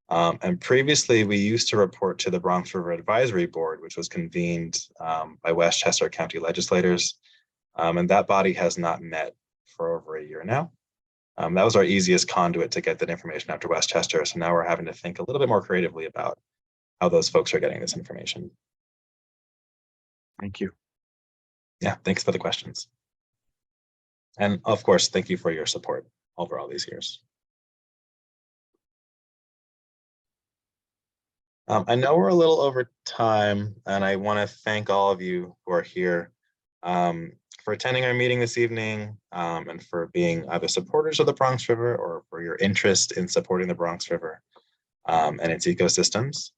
And previously, we used to report to the Bronx River Advisory Board, which was convened by Westchester County legislators. And that body has not met for over a year now. That was our easiest conduit to get that information out to Westchester. So now we're having to think a little bit more creatively about how those folks are getting this information. Thank you. Yeah, thanks for the questions. And of course, thank you for your support over all these years. I know we're a little over time, and I want to thank all of you who are here for attending our meeting this evening and for being either supporters of the Bronx River or for your interest in supporting the Bronx River and its ecosystems.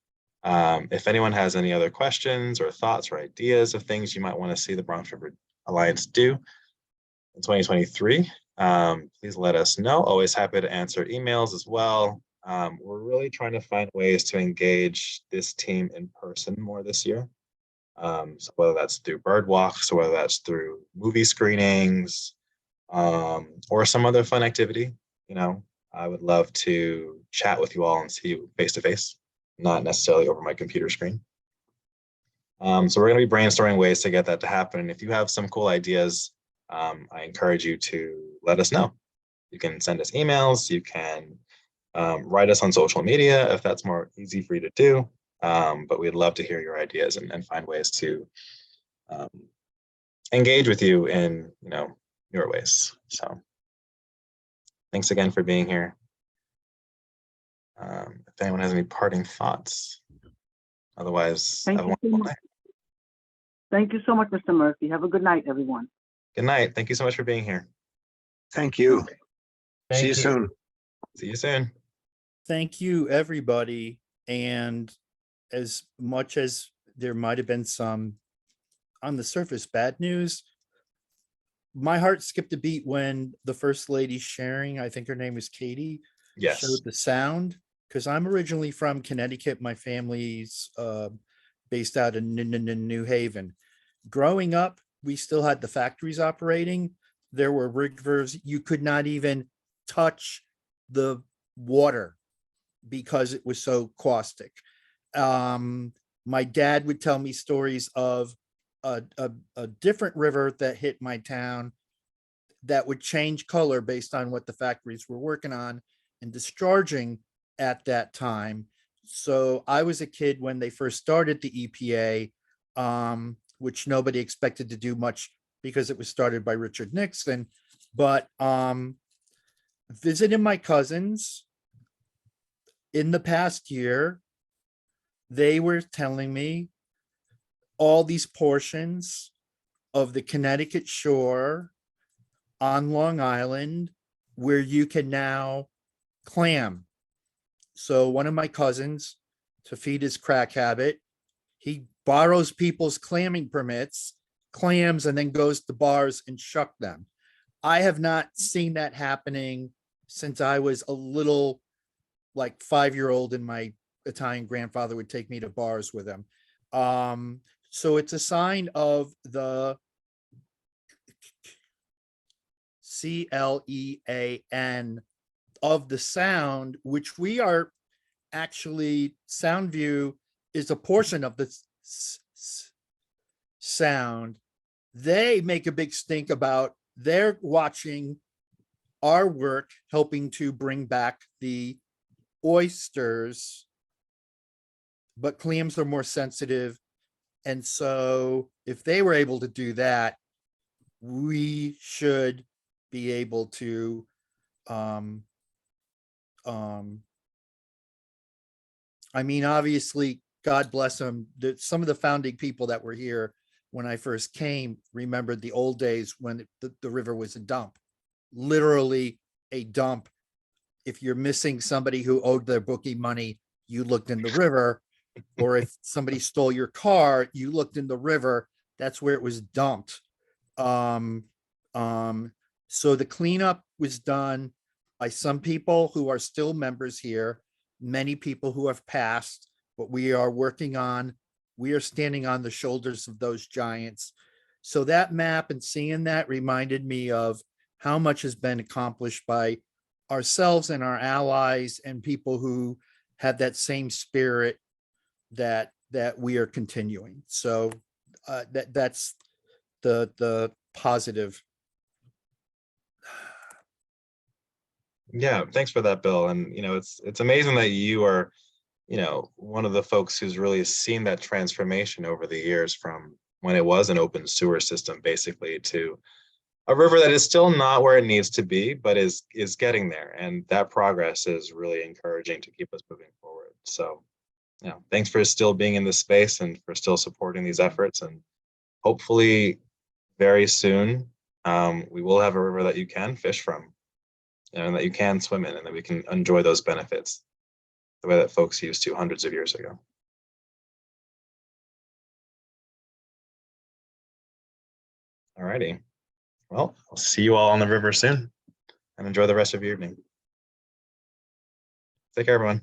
If anyone has any other questions or thoughts or ideas of things you might want to see the Bronx River Alliance do in 2023, please let us know. Always happy to answer emails as well. We're really trying to find ways to engage this team in person more this year. So whether that's through bird walks or whether that's through movie screenings or some other fun activity, I would love to chat with you all and see you face to face, not necessarily over my computer screen. So we're going to be brainstorming ways to get that to happen. And if you have some cool ideas, I encourage you to let us know. You can send us emails. You can write us on social media if that's more easy for you to do. But we'd love to hear your ideas and find ways to engage with you in your ways. So thanks again for being here. If anyone has any parting thoughts, otherwise, have a wonderful night. Thank you so much, Mr. Murphy. Have a good night, everyone. Good night. Thank you so much for being here. Thank you. See you soon. See you soon. Thank you, everybody. And as much as there might have been some on the surface bad news, my heart skipped a beat when the First Lady sharing, I think her name is Katie, Yes. showed the sound. Because I'm originally from Connecticut. My family's based out in New Haven. Growing up, we still had the factories operating. There were rivers you could not even touch the water because it was so caustic. My dad would tell me stories of a different river that hit my town that would change color based on what the factories were working on and discharging at that time. So I was a kid when they first started the EPA, which nobody expected to do much because it was started by Richard Nixon. But visiting my cousins, in the past year, they were telling me all these portions of the Connecticut shore on Long Island where you can now clam. So one of my cousins, to feed his crack habit, he borrows people's clamming permits, clams, and then goes to bars and shuck them. I have not seen that happening since I was a little, like 5-year-old, and my Italian grandfather would take me to bars with him. So it's a sign of the CLEAN of the sound, which we are actually, Soundview is a portion of the sound. They make a big stink about they're watching our work, helping to bring back the oysters, but clams are more sensitive. And so if they were able to do that, we should be able to I mean, obviously, God bless them. Some of the founding people that were here when I first came remembered the old days when the river was a dump, literally a dump. If you're missing somebody who owed their bookie money, you looked in the river. Or if somebody stole your car, you looked in the river. That's where it was dumped. So the cleanup was done by some people who are still members here, many people who have passed, but we are standing on the shoulders of those giants. So that map and seeing that reminded me of how much has been accomplished by ourselves and our allies and people who had that same spirit that we are continuing. So that's the positive. Yeah, thanks for that, Bill. And it's amazing that you are, one of the folks who's really seen that transformation over the years from when it was an open sewer system, basically, to a river that is still not where it needs to be, but is getting there. And that progress is really encouraging to keep us moving forward. So, thanks for still being in this space and for still supporting these efforts. And hopefully very soon, we will have a river that you can fish from, and that you can swim in, and that we can enjoy those benefits the way that folks used to hundreds of years ago. All righty. Well, I'll see you all on the river soon, and enjoy the rest of your evening. Take care, everyone.